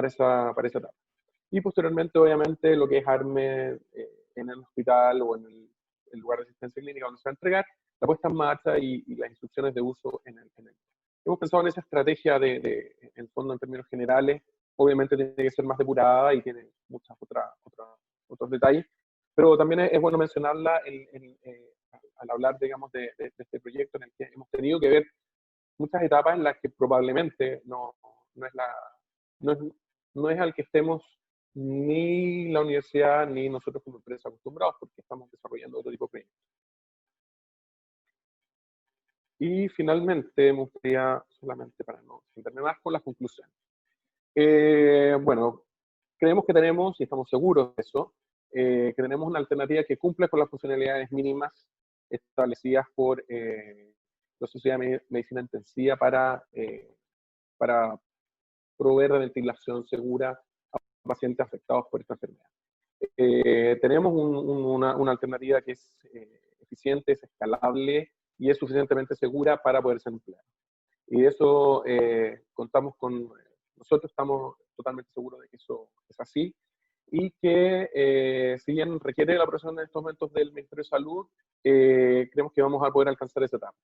esa etapa. Y posteriormente, obviamente, lo que es ARME en el hospital o en el lugar de asistencia clínica donde se va a entregar, la puesta en marcha y las instrucciones de uso en el. Hemos pensado en esa estrategia en el fondo, en términos generales. Obviamente tiene que ser más depurada y tiene muchos otros detalles, pero también es bueno mencionarla al hablar, digamos, de este proyecto en el que hemos tenido que ver muchas etapas en las que probablemente no es al que estemos ni la universidad ni nosotros como empresa acostumbrados, porque estamos desarrollando otro tipo de proyectos. Y finalmente, me gustaría, solamente para no extenderme más, con las conclusiones. Bueno, creemos que tenemos, y estamos seguros de eso, que tenemos una alternativa que cumple con las funcionalidades mínimas establecidas por la Sociedad de Medicina Intensiva para proveer de ventilación segura a pacientes afectados por esta enfermedad. Tenemos una alternativa que es eficiente, es escalable y es suficientemente segura para poder ser empleada. Y de eso contamos con, nosotros estamos totalmente seguros de que eso es así, y que si bien requiere la aprobación en estos momentos del Ministerio de Salud, creemos que vamos a poder alcanzar esa etapa.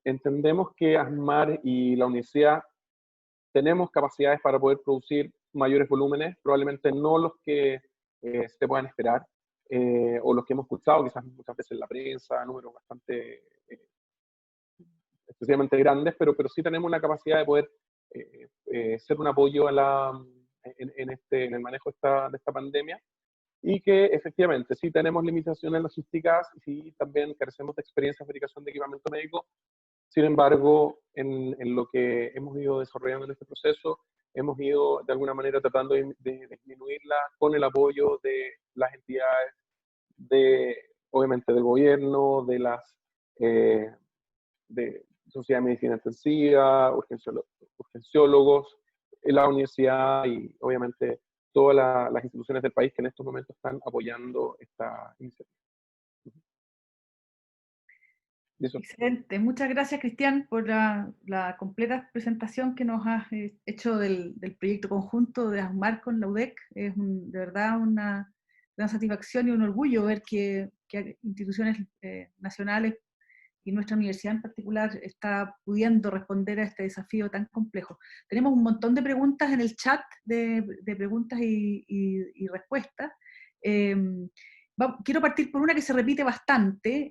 Entendemos que ASMAR y la universidad tenemos capacidades para poder producir mayores volúmenes, probablemente no los que se puedan esperar, o los que hemos escuchado quizás muchas veces en la prensa, números bastante excesivamente grandes, pero sí tenemos una capacidad de poder ser un apoyo en el manejo de esta pandemia, y que efectivamente sí tenemos limitaciones logísticas y sí también carecemos de experiencia en fabricación de equipamiento médico. Sin embargo, en lo que hemos ido desarrollando en este proceso, hemos ido de alguna manera tratando de disminuirla con el apoyo de las entidades, obviamente del gobierno, de Sociedad de Medicina Intensiva, urgenciólogos, la universidad y obviamente todas las instituciones del país que en estos momentos están apoyando esta iniciativa. Excelente. Muchas gracias, Cristian, por la completa presentación que nos has hecho del proyecto conjunto de ASMAR con la UDEC. Es de verdad una gran satisfacción y un orgullo ver que instituciones nacionales y nuestra universidad en particular está pudiendo responder a este desafío tan complejo. Tenemos un montón de preguntas en el chat, de preguntas y respuestas. Quiero partir por una que se repite bastante,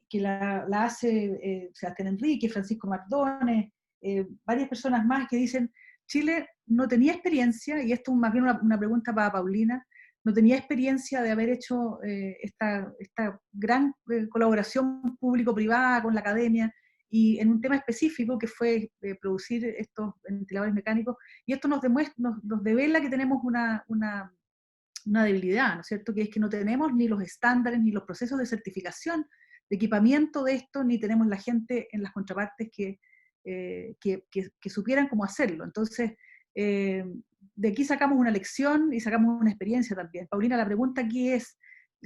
que la hace Sebastián Enrique, Francisco Mardones, varias personas más que dicen: Chile no tenía experiencia, y esto es más bien una pregunta para Paulina, no tenía experiencia de haber hecho esta gran colaboración público-privada con la academia, y en un tema específico que fue producir estos ventiladores mecánicos, y esto nos devela que tenemos una debilidad, ¿no es cierto?, que es que no tenemos ni los estándares ni los procesos de certificación de equipamiento de esto, ni tenemos la gente en las contrapartes que supieran cómo hacerlo. Entonces, de aquí sacamos una lección y sacamos una experiencia también. Paulina, la pregunta aquí es: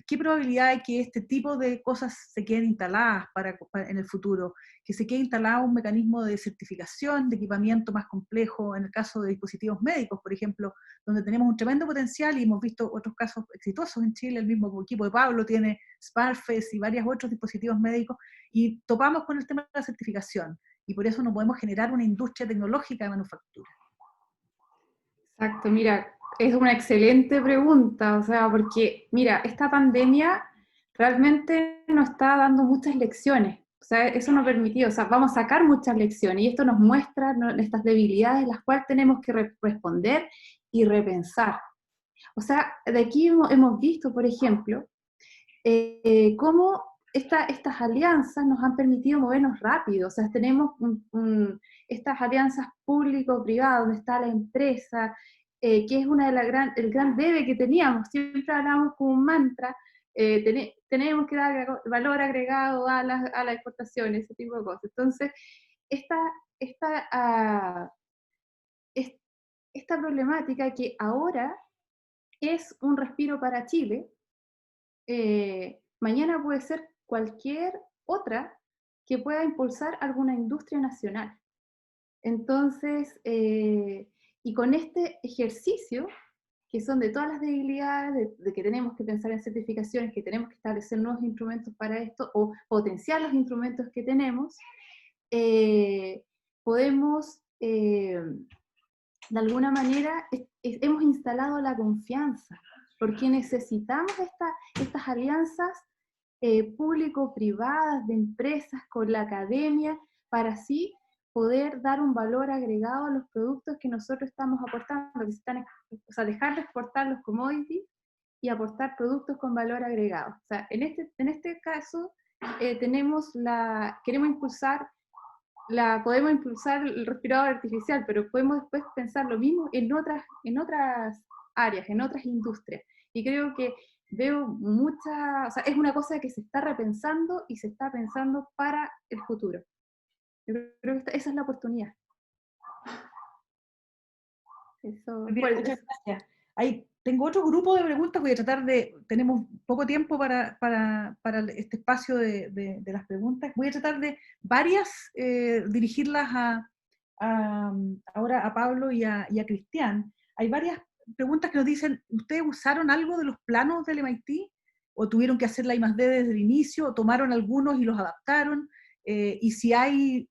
¿qué probabilidad hay que este tipo de cosas se queden instaladas en el futuro? Que se quede instalado un mecanismo de certificación de equipamiento más complejo, en el caso de dispositivos médicos, por ejemplo, donde tenemos un tremendo potencial y hemos visto otros casos exitosos en Chile. El mismo equipo de Pablo tiene SPARFES y varios otros dispositivos médicos, y topamos con el tema de la certificación, y por eso no podemos generar una industria tecnológica de manufactura. Exacto, mira, es una excelente pregunta, o sea, porque, mira, esta pandemia realmente nos está dando muchas lecciones. O sea, eso nos permitió, o sea, vamos a sacar muchas lecciones y esto nos muestra, ¿no?, estas debilidades, las cuales tenemos que responder y repensar. O sea, de aquí hemos visto, por ejemplo, cómo estas alianzas nos han permitido movernos rápido. O sea, tenemos estas alianzas público-privadas, donde está la empresa, que es una de el gran debe que teníamos. Siempre hablábamos como un mantra, tenemos que dar valor agregado a las exportaciones, ese tipo de cosas. Entonces, esta problemática que ahora es un respiro para Chile, mañana puede ser cualquier otra que pueda impulsar alguna industria nacional. Entonces, y con este ejercicio, que son de todas las debilidades, de que tenemos que pensar en certificaciones, que tenemos que establecer nuevos instrumentos para esto, o potenciar los instrumentos que tenemos, podemos, de alguna manera, hemos instalado la confianza, porque necesitamos estas alianzas público-privadas, de empresas con la academia, para así poder dar un valor agregado a los productos que nosotros estamos aportando, o sea, dejar de exportar los commodities y aportar productos con valor agregado. O sea, en este caso, queremos impulsar podemos impulsar el respirador artificial, pero podemos después pensar lo mismo en otras áreas, en otras industrias. Y creo que veo o sea, es una cosa que se está repensando y se está pensando para el futuro. Yo creo que esa es la oportunidad. Eso, Bien, muchas gracias. Tengo otro grupo de preguntas, voy a tratar tenemos poco tiempo para este espacio de las preguntas. Voy a tratar de varias, dirigirlas ahora a Pablo y a Cristian. Hay varias preguntas que nos dicen, ¿ustedes usaron algo de los planos del MIT? ¿O tuvieron que hacer la I+D desde el inicio? ¿O tomaron algunos y los adaptaron? Y si hay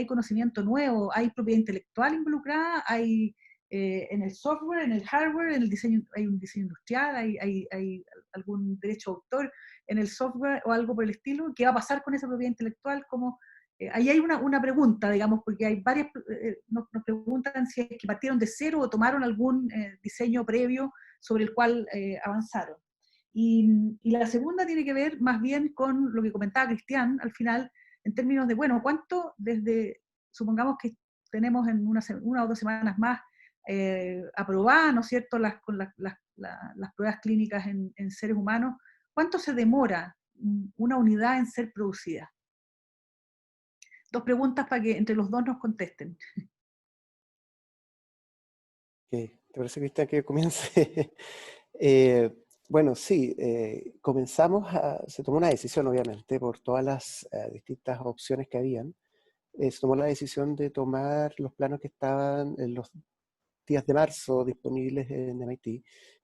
conocimiento nuevo, ¿hay propiedad intelectual involucrada? ¿Hay en el software, en el hardware, en el diseño, hay un diseño industrial, hay algún derecho de autor en el software o algo por el estilo? ¿Qué va a pasar con esa propiedad intelectual? Ahí hay una pregunta, digamos, porque hay varias, nos preguntan si es que partieron de cero o tomaron algún diseño previo sobre el cual avanzaron. Y la segunda tiene que ver más bien con lo que comentaba Cristian al final, en términos de, bueno, ¿cuánto supongamos que tenemos en una o 2 semanas más aprobadas, ¿no es cierto?, con las pruebas clínicas en seres humanos, ¿cuánto se demora una unidad en ser producida? 2 preguntas para que entre los dos nos contesten. ¿Te parece, Cristian, que comience? Bueno, sí, se tomó una decisión, obviamente, por todas las distintas opciones que habían. Se tomó la decisión de tomar los planos que estaban en los días de marzo disponibles en MIT. Y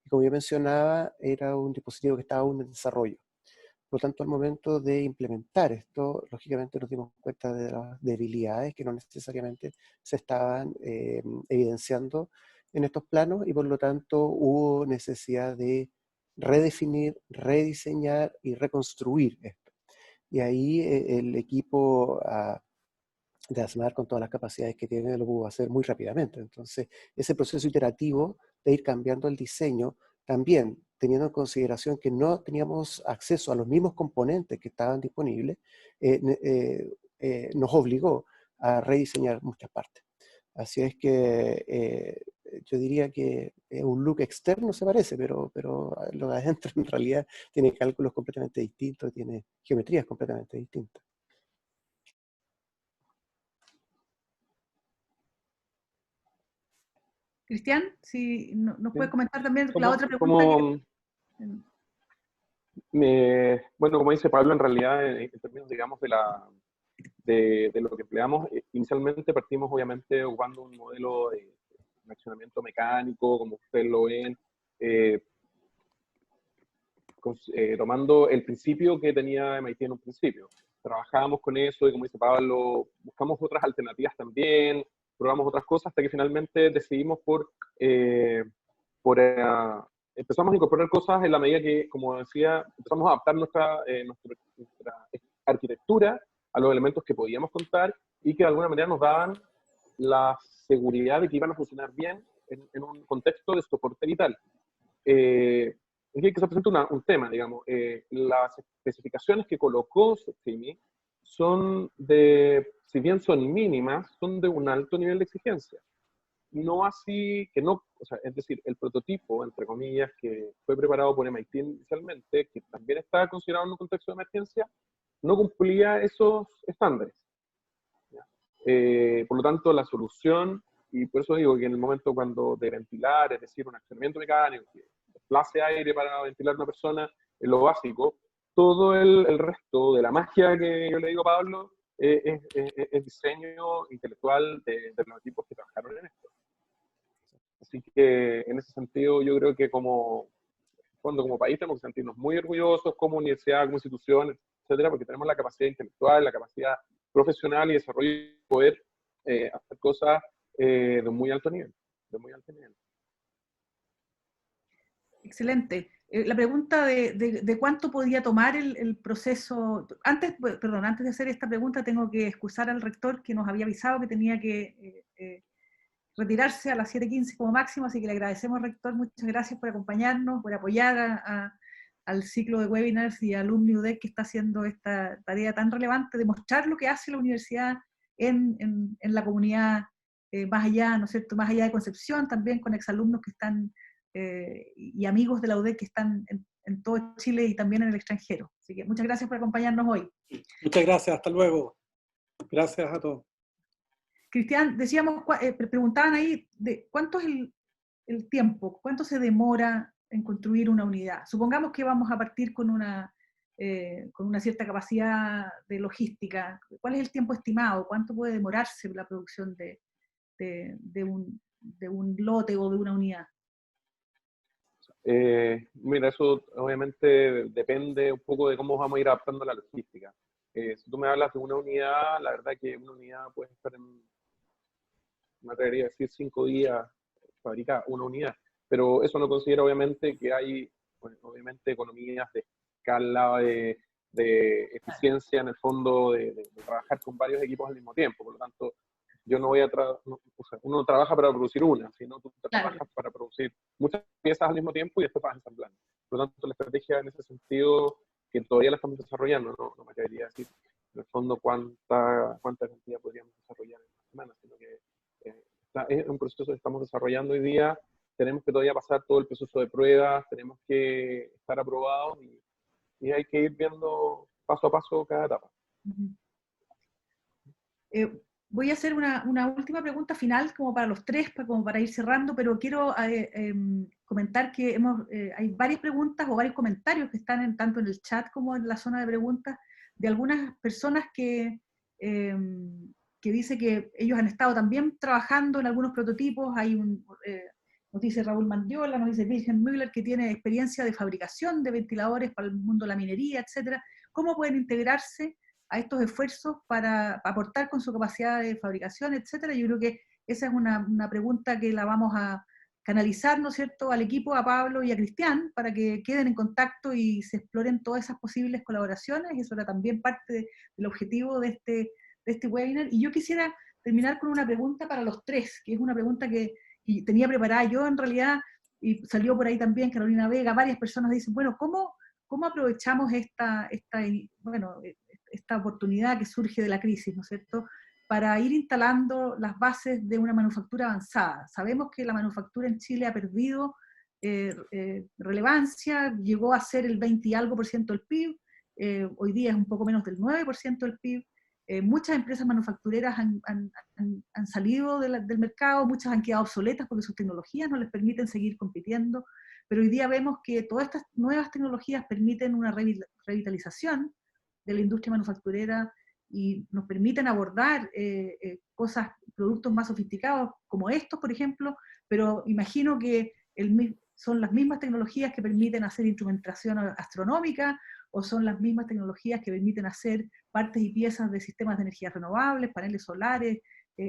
como yo mencionaba, era un dispositivo que estaba aún en desarrollo. Por lo tanto, al momento de implementar esto, lógicamente nos dimos cuenta de las debilidades que no necesariamente se estaban evidenciando en estos planos, y por lo tanto hubo necesidad de redefinir, rediseñar y reconstruir esto. Y ahí el equipo de ASMAR, con todas las capacidades que tiene, lo pudo hacer muy rápidamente. Entonces, ese proceso iterativo de ir cambiando el diseño, también teniendo en consideración que no teníamos acceso a los mismos componentes que estaban disponibles, nos obligó a rediseñar muchas partes. Así es que yo diría que un look externo se parece, pero lo de adentro en realidad tiene cálculos completamente distintos, tiene geometrías completamente distintas. Cristian, si nos puede comentar también la otra pregunta. Bueno, como dice Pablo, en realidad, en términos, digamos, de lo que empleamos, inicialmente partimos, obviamente, ocupando un modelo de accionamiento mecánico, como ustedes lo ven, tomando el principio que tenía MIT en un principio. Trabajábamos con eso y, como dice Pablo, buscamos otras alternativas también, probamos otras cosas hasta que finalmente decidimos por empezamos a incorporar cosas en la medida que, como decía, empezamos a adaptar nuestra arquitectura a los elementos que podíamos contar y que de alguna manera nos daban la seguridad de que iban a funcionar bien en un contexto de soporte vital. Aquí que se presenta un tema, digamos. Las especificaciones que colocó CEPIMI son si bien son mínimas, son de un alto nivel de exigencia. No así, o sea, es decir, el prototipo, entre comillas, que fue preparado por MIT inicialmente, que también estaba considerado en un contexto de emergencia, no cumplía esos estándares. Por lo tanto, la solución, y por eso digo que en el momento cuando de ventilar, es decir, un accionamiento mecánico, que desplace aire para ventilar a una persona, es lo básico, todo el resto de la magia que yo le digo a Pablo, es diseño intelectual de los equipos que trabajaron en esto. Así que en ese sentido yo creo que como país tenemos que sentirnos muy orgullosos como universidad, como institución, etcétera, porque tenemos la capacidad intelectual, la capacidad profesional y desarrollo de poder hacer cosas de muy alto nivel, Excelente. La pregunta de cuánto podía tomar el proceso, antes de hacer esta pregunta tengo que excusar al rector que nos había avisado que tenía que retirarse a las 7:15 como máximo, así que le agradecemos, rector, muchas gracias por acompañarnos, por apoyar al ciclo de webinars y a Alumni UDEC que está haciendo esta tarea tan relevante de mostrar lo que hace la universidad en la comunidad, más allá, ¿no es cierto?, más allá de Concepción, también con exalumnos que están y amigos de la UDEC que están en todo Chile y también en el extranjero. Así que muchas gracias por acompañarnos hoy. Muchas gracias, hasta luego. Gracias a todos. Cristian, decíamos, preguntaban ahí, de ¿cuánto es el tiempo? ¿Cuánto se demora en construir una unidad? Supongamos que vamos a partir con una cierta capacidad de logística. ¿Cuál es el tiempo estimado? ¿Cuánto puede demorarse la producción de un lote o de una unidad? Mira, eso obviamente depende un poco de cómo vamos a ir adaptando la logística. Si tú me hablas de una unidad, la verdad que una unidad puede estar me atrevería a decir 5 días fabricar una unidad, pero eso no considera obviamente que hay obviamente economías de escala, de eficiencia en el fondo, de trabajar con varios equipos al mismo tiempo. Por lo tanto, yo no voy a uno no trabaja para producir una, sino tú trabajas para producir muchas piezas al mismo tiempo y después vas ensamblando. Por lo tanto, la estrategia en ese sentido, que todavía la estamos desarrollando, no me atrevería a decir en el fondo cuánta cantidad podríamos desarrollar en una semana, sino que es un proceso que estamos desarrollando hoy día. Tenemos que todavía pasar todo el proceso de pruebas, tenemos que estar aprobados y hay que ir viendo paso a paso cada etapa. Voy a hacer una última pregunta final como para los tres, como para ir cerrando, pero quiero comentar que hay varias preguntas o varios comentarios que están tanto en el chat como en la zona de preguntas de algunas personas que dice que ellos han estado también trabajando en algunos prototipos. Nos dice Raúl Mandiola, nos dice Wilhelm Müller, que tiene experiencia de fabricación de ventiladores para el mundo de la minería, etc. ¿Cómo pueden integrarse a estos esfuerzos para aportar con su capacidad de fabricación, etcétera? Yo creo que esa es una pregunta que la vamos a canalizar, ¿no es cierto?, al equipo, a Pablo y a Cristian, para que queden en contacto y se exploren todas esas posibles colaboraciones. Eso era también parte del objetivo de este webinar. Y yo quisiera terminar con una pregunta para los tres, que es una pregunta que tenía preparada yo en realidad, y salió por ahí también Carolina Vega. Varias personas dicen, bueno, ¿cómo aprovechamos esta oportunidad que surge de la crisis, ¿no es cierto?, para ir instalando las bases de una manufactura avanzada? Sabemos que la manufactura en Chile ha perdido relevancia, llegó a ser el 20 y algo % del PIB, hoy día es un poco menos del 9% del PIB. Muchas empresas manufactureras han salido del mercado, muchas han quedado obsoletas porque sus tecnologías no les permiten seguir compitiendo, pero hoy día vemos que todas estas nuevas tecnologías permiten una revitalización de la industria manufacturera y nos permiten abordar productos más sofisticados como estos, por ejemplo, pero imagino que son las mismas tecnologías que permiten hacer instrumentación astronómica, o son las mismas tecnologías que permiten hacer partes y piezas de sistemas de energías renovables, paneles solares,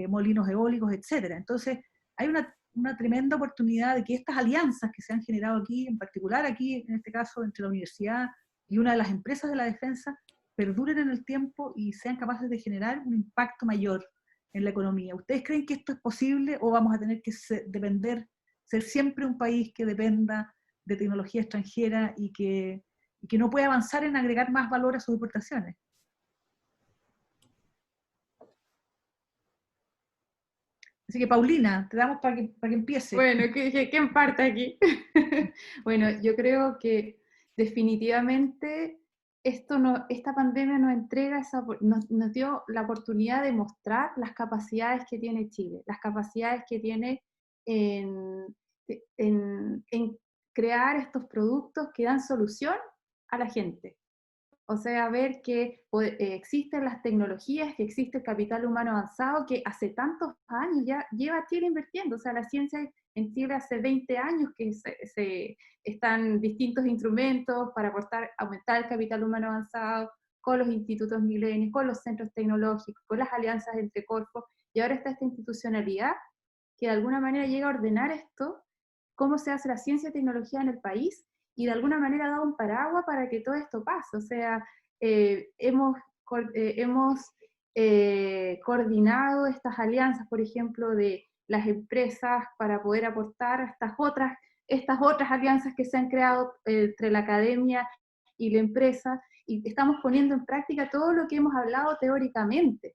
molinos eólicos, etc. Entonces, hay una tremenda oportunidad de que estas alianzas que se han generado aquí, en particular aquí, en este caso, entre la universidad y una de las empresas de la defensa, perduren en el tiempo y sean capaces de generar un impacto mayor en la economía. ¿Ustedes creen que esto es posible o vamos a tener que ser siempre un país que dependa de tecnología extranjera y que no puede avanzar en agregar más valor a sus exportaciones? Así que Paulina, te damos para que empiece. Bueno, ¿quién parte aquí? Bueno, yo creo que definitivamente esta pandemia nos dio la oportunidad de mostrar las capacidades que tiene Chile, las capacidades que tiene en crear estos productos que dan solución a la gente. O sea, ver que existen las tecnologías, que existe el capital humano avanzado, que hace tantos años ya lleva Chile invirtiendo. O sea, la ciencia en Chile hace 20 años que están distintos instrumentos para aumentar el capital humano avanzado, con los institutos milenios, con los centros tecnológicos, con las alianzas entre Corfo, y ahora está esta institucionalidad que de alguna manera llega a ordenar esto, cómo se hace la ciencia y tecnología en el país, y de alguna manera da un paraguas para que todo esto pase. O sea, hemos coordinado estas alianzas, por ejemplo, de las empresas para poder aportar a estas otras alianzas que se han creado entre la academia y la empresa, y estamos poniendo en práctica todo lo que hemos hablado teóricamente.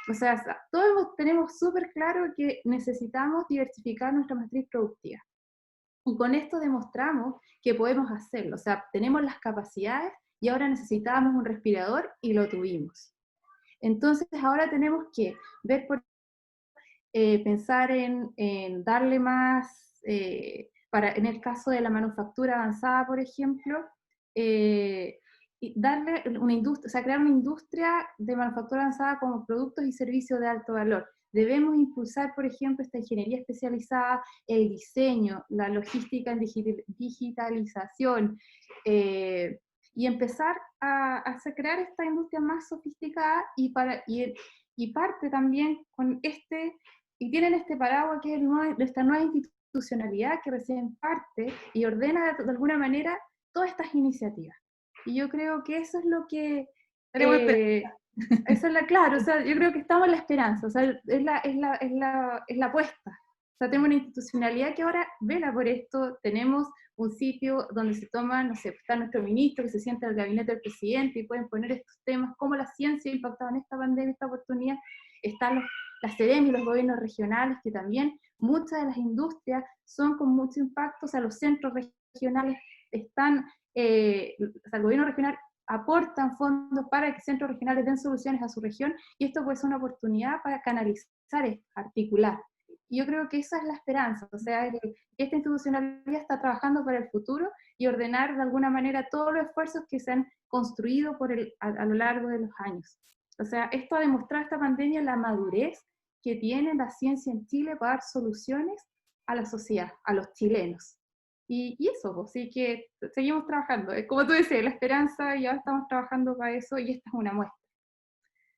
O sea, todos tenemos súper claro que necesitamos diversificar nuestra matriz productiva. Y con esto demostramos que podemos hacerlo. O sea, tenemos las capacidades y ahora necesitábamos un respirador y lo tuvimos. Entonces ahora tenemos que ver pensar en darle más, en el caso de la manufactura avanzada, por ejemplo, y darle una industria, o sea, crear una industria de manufactura avanzada como productos y servicios de alto valor. Debemos impulsar, por ejemplo, esta ingeniería especializada, el diseño, la logística en digitalización, y empezar a crear esta industria más sofisticada y parte también con y tienen este paraguas que es esta nueva institucionalidad que recién parte y ordena de alguna manera todas estas iniciativas. Y yo creo que eso es lo que... claro, o sea, yo creo que estamos en la esperanza, o sea, es la apuesta. O sea, tenemos una institucionalidad que ahora vela por esto, tenemos un sitio donde se toman, no sé, está nuestro ministro que se sienta en el gabinete del presidente y pueden poner estos temas, cómo la ciencia ha impactado en esta pandemia, esta oportunidad. Están las CEREM y los gobiernos regionales, que también muchas de las industrias son con mucho impacto, o sea, los centros regionales están, o sea, el gobierno regional aportan fondos para que centros regionales den soluciones a su región, y esto puede ser una oportunidad para canalizar, articular. Y yo creo que esa es la esperanza, o sea, esta institucionalidad está trabajando para el futuro y ordenar de alguna manera todos los esfuerzos que se han construido a lo largo de los años. O sea, esto ha demostrado esta pandemia la madurez que tiene la ciencia en Chile para dar soluciones a la sociedad, a los chilenos. Y eso, así que seguimos trabajando. Como tú decías, la esperanza, ya estamos trabajando para eso, y esta es una muestra.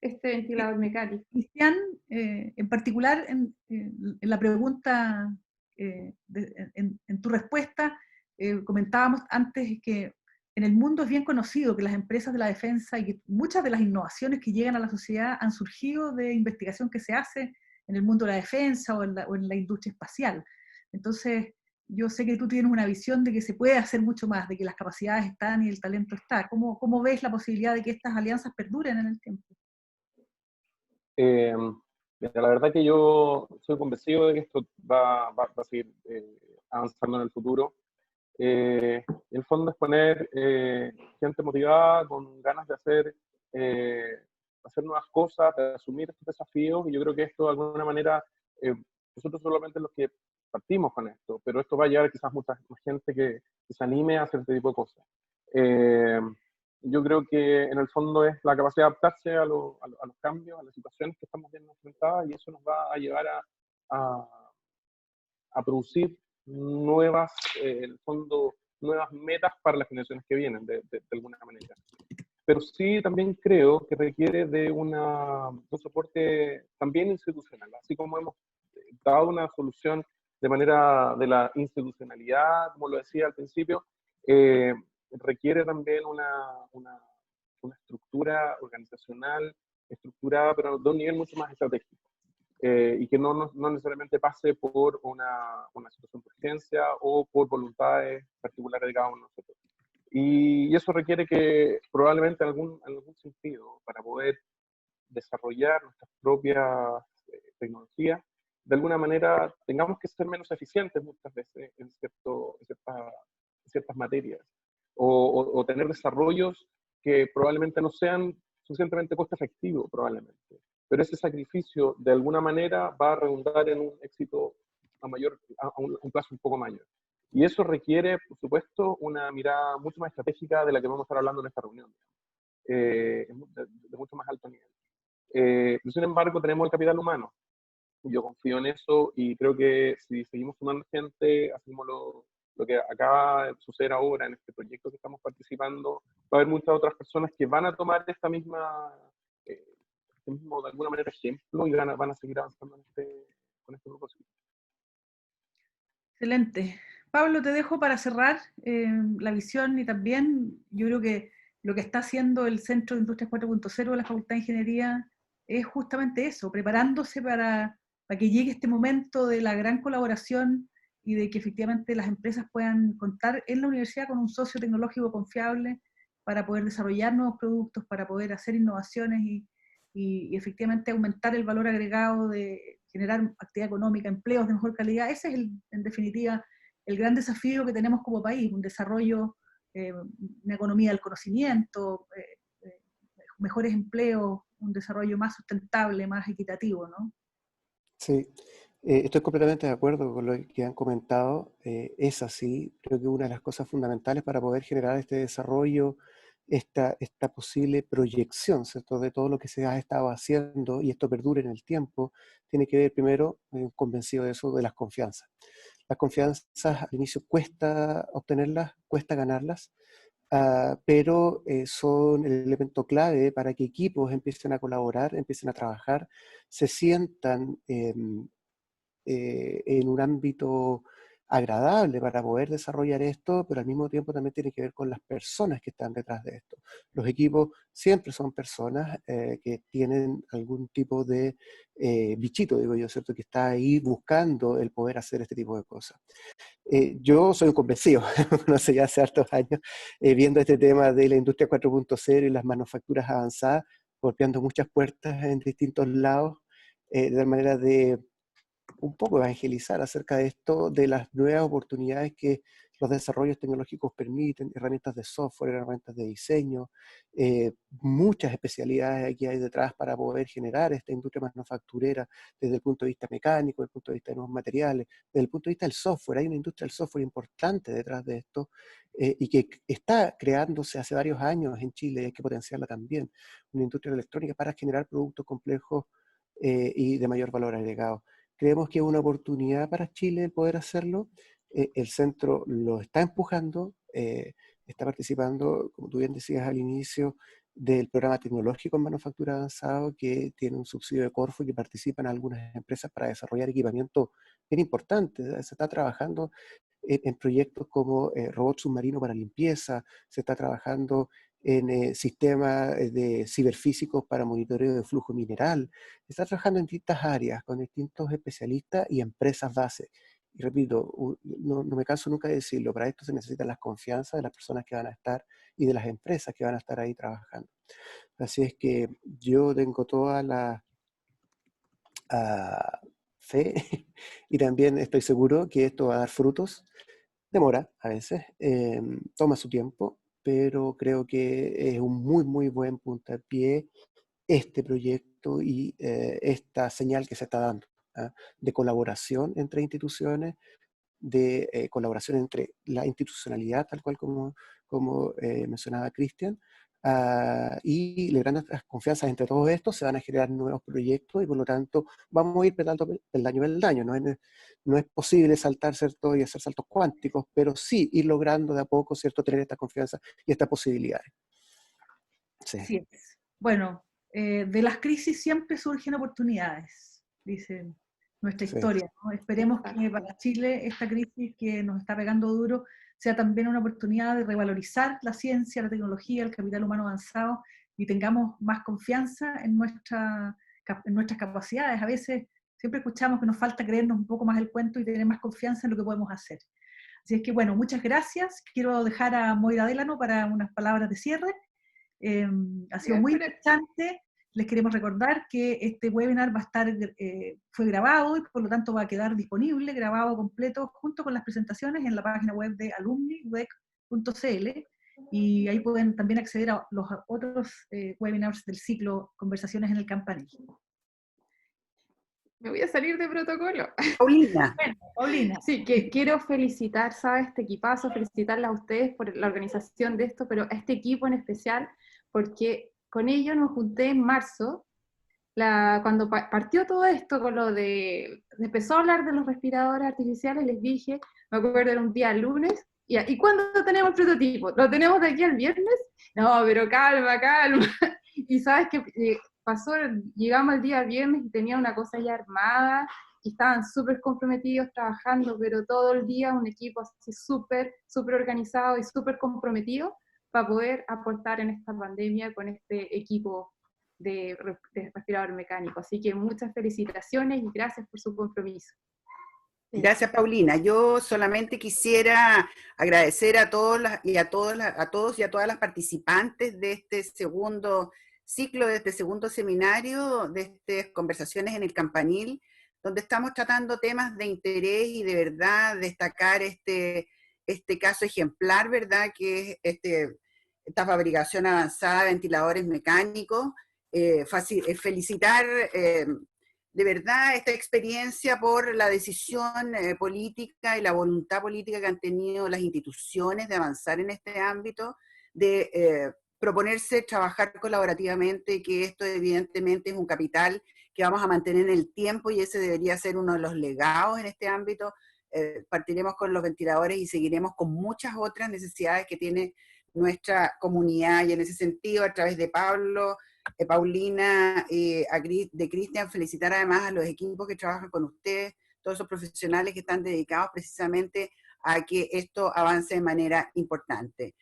Este ventilador mecánico. Cristian, en particular, en la pregunta, en tu respuesta, comentábamos antes que en el mundo es bien conocido que las empresas de la defensa y que muchas de las innovaciones que llegan a la sociedad han surgido de investigación que se hace en el mundo de la defensa o en la industria espacial. Entonces, yo sé que tú tienes una visión de que se puede hacer mucho más, de que las capacidades están y el talento está. ¿Cómo ves la posibilidad de que estas alianzas perduren en el tiempo? Mira, la verdad que yo soy convencido de que esto va a seguir avanzando en el futuro. En el fondo es poner gente motivada, con ganas de hacer nuevas cosas, de asumir estos desafíos, y yo creo que esto de alguna manera, nosotros solamente los que partimos con esto, pero esto va a llevar quizás mucha más gente que se anime a hacer este tipo de cosas. Yo creo que en el fondo es la capacidad de adaptarse a los cambios, a las situaciones que estamos viendo enfrentadas, y eso nos va a llevar a producir nuevas, en el fondo, nuevas metas para las generaciones que vienen, de alguna manera. Pero sí también creo que requiere de un soporte también institucional, así como hemos dado una solución de manera de la institucionalidad, como lo decía al principio, requiere también una estructura organizacional estructurada, pero de un nivel mucho más estratégico. Y que no necesariamente pase por una situación de urgencia o por voluntades particulares de cada uno de nosotros. Y eso requiere que probablemente en algún sentido, para poder desarrollar nuestras propias tecnologías, de alguna manera tengamos que ser menos eficientes muchas veces en ciertas materias, o tener desarrollos que probablemente no sean suficientemente costo efectivo, probablemente. Pero ese sacrificio, de alguna manera, va a redundar en un éxito a un plazo un poco mayor. Y eso requiere, por supuesto, una mirada mucho más estratégica de la que vamos a estar hablando en esta reunión, de mucho más alto nivel. Pero sin embargo, tenemos el capital humano. Yo confío en eso y creo que si seguimos sumando gente, así como lo que acaba de suceder ahora en este proyecto que estamos participando, va a haber muchas otras personas que van a tomar este mismo, de alguna manera, ejemplo y van a seguir avanzando con este propósito. Excelente. Pablo, te dejo para cerrar la visión y también yo creo que lo que está haciendo el Centro de Industrias 4.0 de la Facultad de Ingeniería es justamente eso, preparándose para que llegue este momento de la gran colaboración y de que efectivamente las empresas puedan contar en la universidad con un socio tecnológico confiable para poder desarrollar nuevos productos, para poder hacer innovaciones y efectivamente aumentar el valor agregado de generar actividad económica, empleos de mejor calidad. Ese es, en definitiva, el gran desafío que tenemos como país, un desarrollo, una economía del conocimiento, mejores empleos, un desarrollo más sustentable, más equitativo, ¿no? Sí, estoy completamente de acuerdo con lo que han comentado. Es así, creo que una de las cosas fundamentales para poder generar este desarrollo, esta posible proyección, ¿cierto?, de todo lo que se ha estado haciendo y esto perdure en el tiempo, tiene que ver primero, convencido de eso, de las confianzas. Las confianzas al inicio cuesta obtenerlas, cuesta ganarlas, pero son el elemento clave para que equipos empiecen a colaborar, empiecen a trabajar, se sientan en un ámbito agradable para poder desarrollar esto, pero al mismo tiempo también tiene que ver con las personas que están detrás de esto. Los equipos siempre son personas que tienen algún tipo de bichito, digo yo, ¿cierto?, que está ahí buscando el poder hacer este tipo de cosas. Yo soy un convencido, no sé, ya hace hartos años, viendo este tema de la industria 4.0 y las manufacturas avanzadas, golpeando muchas puertas en distintos lados, de tal manera de un poco evangelizar acerca de esto, de las nuevas oportunidades que los desarrollos tecnológicos permiten, herramientas de software, herramientas de diseño, muchas especialidades que hay detrás para poder generar esta industria manufacturera desde el punto de vista mecánico, desde el punto de vista de nuevos materiales, desde el punto de vista del software. Hay una industria del software importante detrás de esto y que está creándose hace varios años en Chile y hay que potenciarla también. Una industria electrónica para generar productos complejos y de mayor valor agregado. Creemos que es una oportunidad para Chile el poder hacerlo. El centro lo está empujando, está participando, como tú bien decías al inicio, del programa tecnológico en manufactura avanzado, que tiene un subsidio de Corfo y que participan algunas empresas para desarrollar equipamiento bien importante. Se está trabajando en proyectos como robot submarino para limpieza, se está trabajando en sistemas de ciberfísicos para monitoreo de flujo mineral. Se está trabajando en distintas áreas con distintos especialistas y empresas base. Y repito, no me canso nunca de decirlo, para esto se necesitan las confianzas de las personas que van a estar y de las empresas que van a estar ahí trabajando. Así es que yo tengo toda la fe y también estoy seguro que esto va a dar frutos. Demora a veces, toma su tiempo, pero creo que es un muy, muy buen puntapié este proyecto y esta señal que se está dando, de colaboración entre instituciones, de colaboración entre la institucionalidad, tal cual como mencionaba Cristian, y logrando las confianzas entre todos estos, se van a generar nuevos proyectos y por lo tanto vamos a ir peldaño. No es posible saltar, ¿cierto?, y hacer saltos cuánticos, pero sí ir logrando de a poco, ¿cierto?, tener esta confianza y estas posibilidades. Sí. Así es. Bueno, de las crisis siempre surgen oportunidades, dicen nuestra Sí. historia, ¿no? Esperemos que para Chile esta crisis que nos está pegando duro sea también una oportunidad de revalorizar la ciencia, la tecnología, el capital humano avanzado y tengamos más confianza en nuestras capacidades. A veces siempre escuchamos que nos falta creernos un poco más el cuento y tener más confianza en lo que podemos hacer. Así es que bueno, muchas gracias. Quiero dejar a Moira Délano para unas palabras de cierre. Ha sido muy interesante. Les queremos recordar que este webinar va a estar, fue grabado y por lo tanto va a quedar disponible, grabado completo, junto con las presentaciones en la página web de alumniwec.cl, y ahí pueden también acceder a los otros webinars del ciclo Conversaciones en el Campanil. Me voy a salir de protocolo. Paulina. Bueno, Paulina. Sí, que quiero felicitar, ¿sabes? Este equipazo, felicitarla a ustedes por la organización de esto, pero a este equipo en especial, porque con ellos nos junté en marzo, cuando partió todo esto, con lo de, empezó a hablar de los respiradores artificiales, les dije, me acuerdo era un día lunes, ¿y cuándo tenemos el prototipo? ¿Lo tenemos de aquí al viernes? No, pero calma, calma. Y sabes que pasó, llegamos el día viernes y tenía una cosa ya armada, y estaban súper comprometidos trabajando, pero todo el día un equipo así súper organizado y súper comprometido para poder aportar en esta pandemia con este equipo de respirador mecánico. Así que muchas felicitaciones y gracias por su compromiso. Gracias, Paulina. Yo solamente quisiera agradecer a todos a todos y a todas las participantes de este segundo ciclo, de este segundo seminario, de estas conversaciones en el Campanil, donde estamos tratando temas de interés y de verdad destacar este caso ejemplar, ¿verdad? Que es esta fabricación avanzada de ventiladores mecánicos. Felicitar de verdad esta experiencia por la decisión política y la voluntad política que han tenido las instituciones de avanzar en este ámbito, de proponerse trabajar colaborativamente, que esto evidentemente es un capital que vamos a mantener en el tiempo y ese debería ser uno de los legados en este ámbito. Partiremos con los ventiladores y seguiremos con muchas otras necesidades que tiene nuestra comunidad, y en ese sentido, a través de Pablo, Paulina, de Cristian, felicitar además a los equipos que trabajan con ustedes, todos esos profesionales que están dedicados precisamente a que esto avance de manera importante.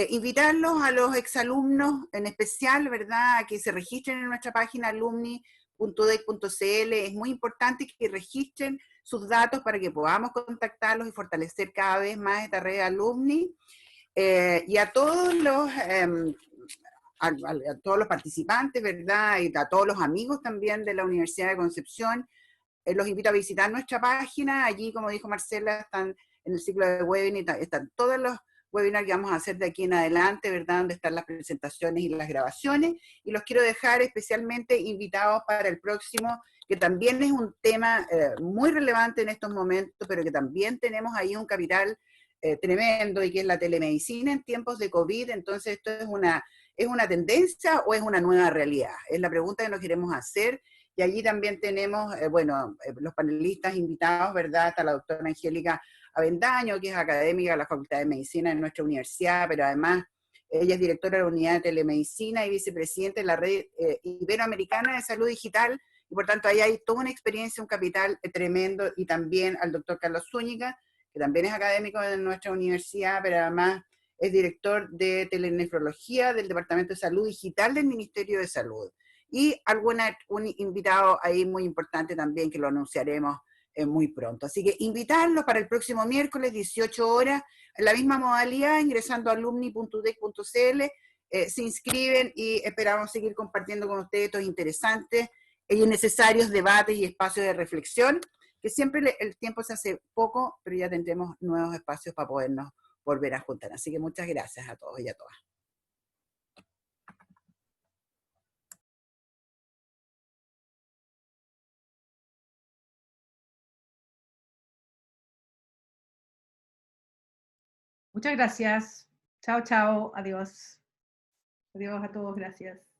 Invitarlos a los exalumnos en especial, ¿verdad?, a que se registren en nuestra página alumni.udec.cl. Es muy importante que registren sus datos para que podamos contactarlos y fortalecer cada vez más esta red de alumni. Y a todos los participantes, ¿verdad? Y a todos los amigos también de la Universidad de Concepción, los invito a visitar nuestra página. Allí, como dijo Marcela, están en el ciclo de webinar, están todos los webinars que vamos a hacer de aquí en adelante, ¿verdad? Donde están las presentaciones y las grabaciones. Y los quiero dejar especialmente invitados para el próximo, que también es un tema muy relevante en estos momentos, pero que también tenemos ahí un capital tremendo, y que es la telemedicina en tiempos de COVID. Entonces, ¿esto es una tendencia o es una nueva realidad? Es la pregunta que nos queremos hacer. Y allí también tenemos, los panelistas invitados, ¿verdad? Está la doctora Angélica Avendaño, que es académica de la Facultad de Medicina de nuestra universidad, pero además ella es directora de la Unidad de Telemedicina y vicepresidenta de la Red Iberoamericana de Salud Digital, y por tanto ahí hay toda una experiencia, un capital tremendo. Y también al doctor Carlos Zúñiga, que también es académico de nuestra universidad, pero además es director de telenefrología del Departamento de Salud Digital del Ministerio de Salud. Y un invitado ahí muy importante también, que lo anunciaremos muy pronto. Así que invitarlos para el próximo miércoles, 18 horas, en la misma modalidad, ingresando a alumni.udec.cl, se inscriben y esperamos seguir compartiendo con ustedes estos interesantes y necesarios debates y espacios de reflexión, que siempre el tiempo se hace poco, pero ya tendremos nuevos espacios para podernos volver a juntar. Así que muchas gracias a todos y a todas. Muchas gracias. Chao, chao. Adiós. Adiós a todos. Gracias.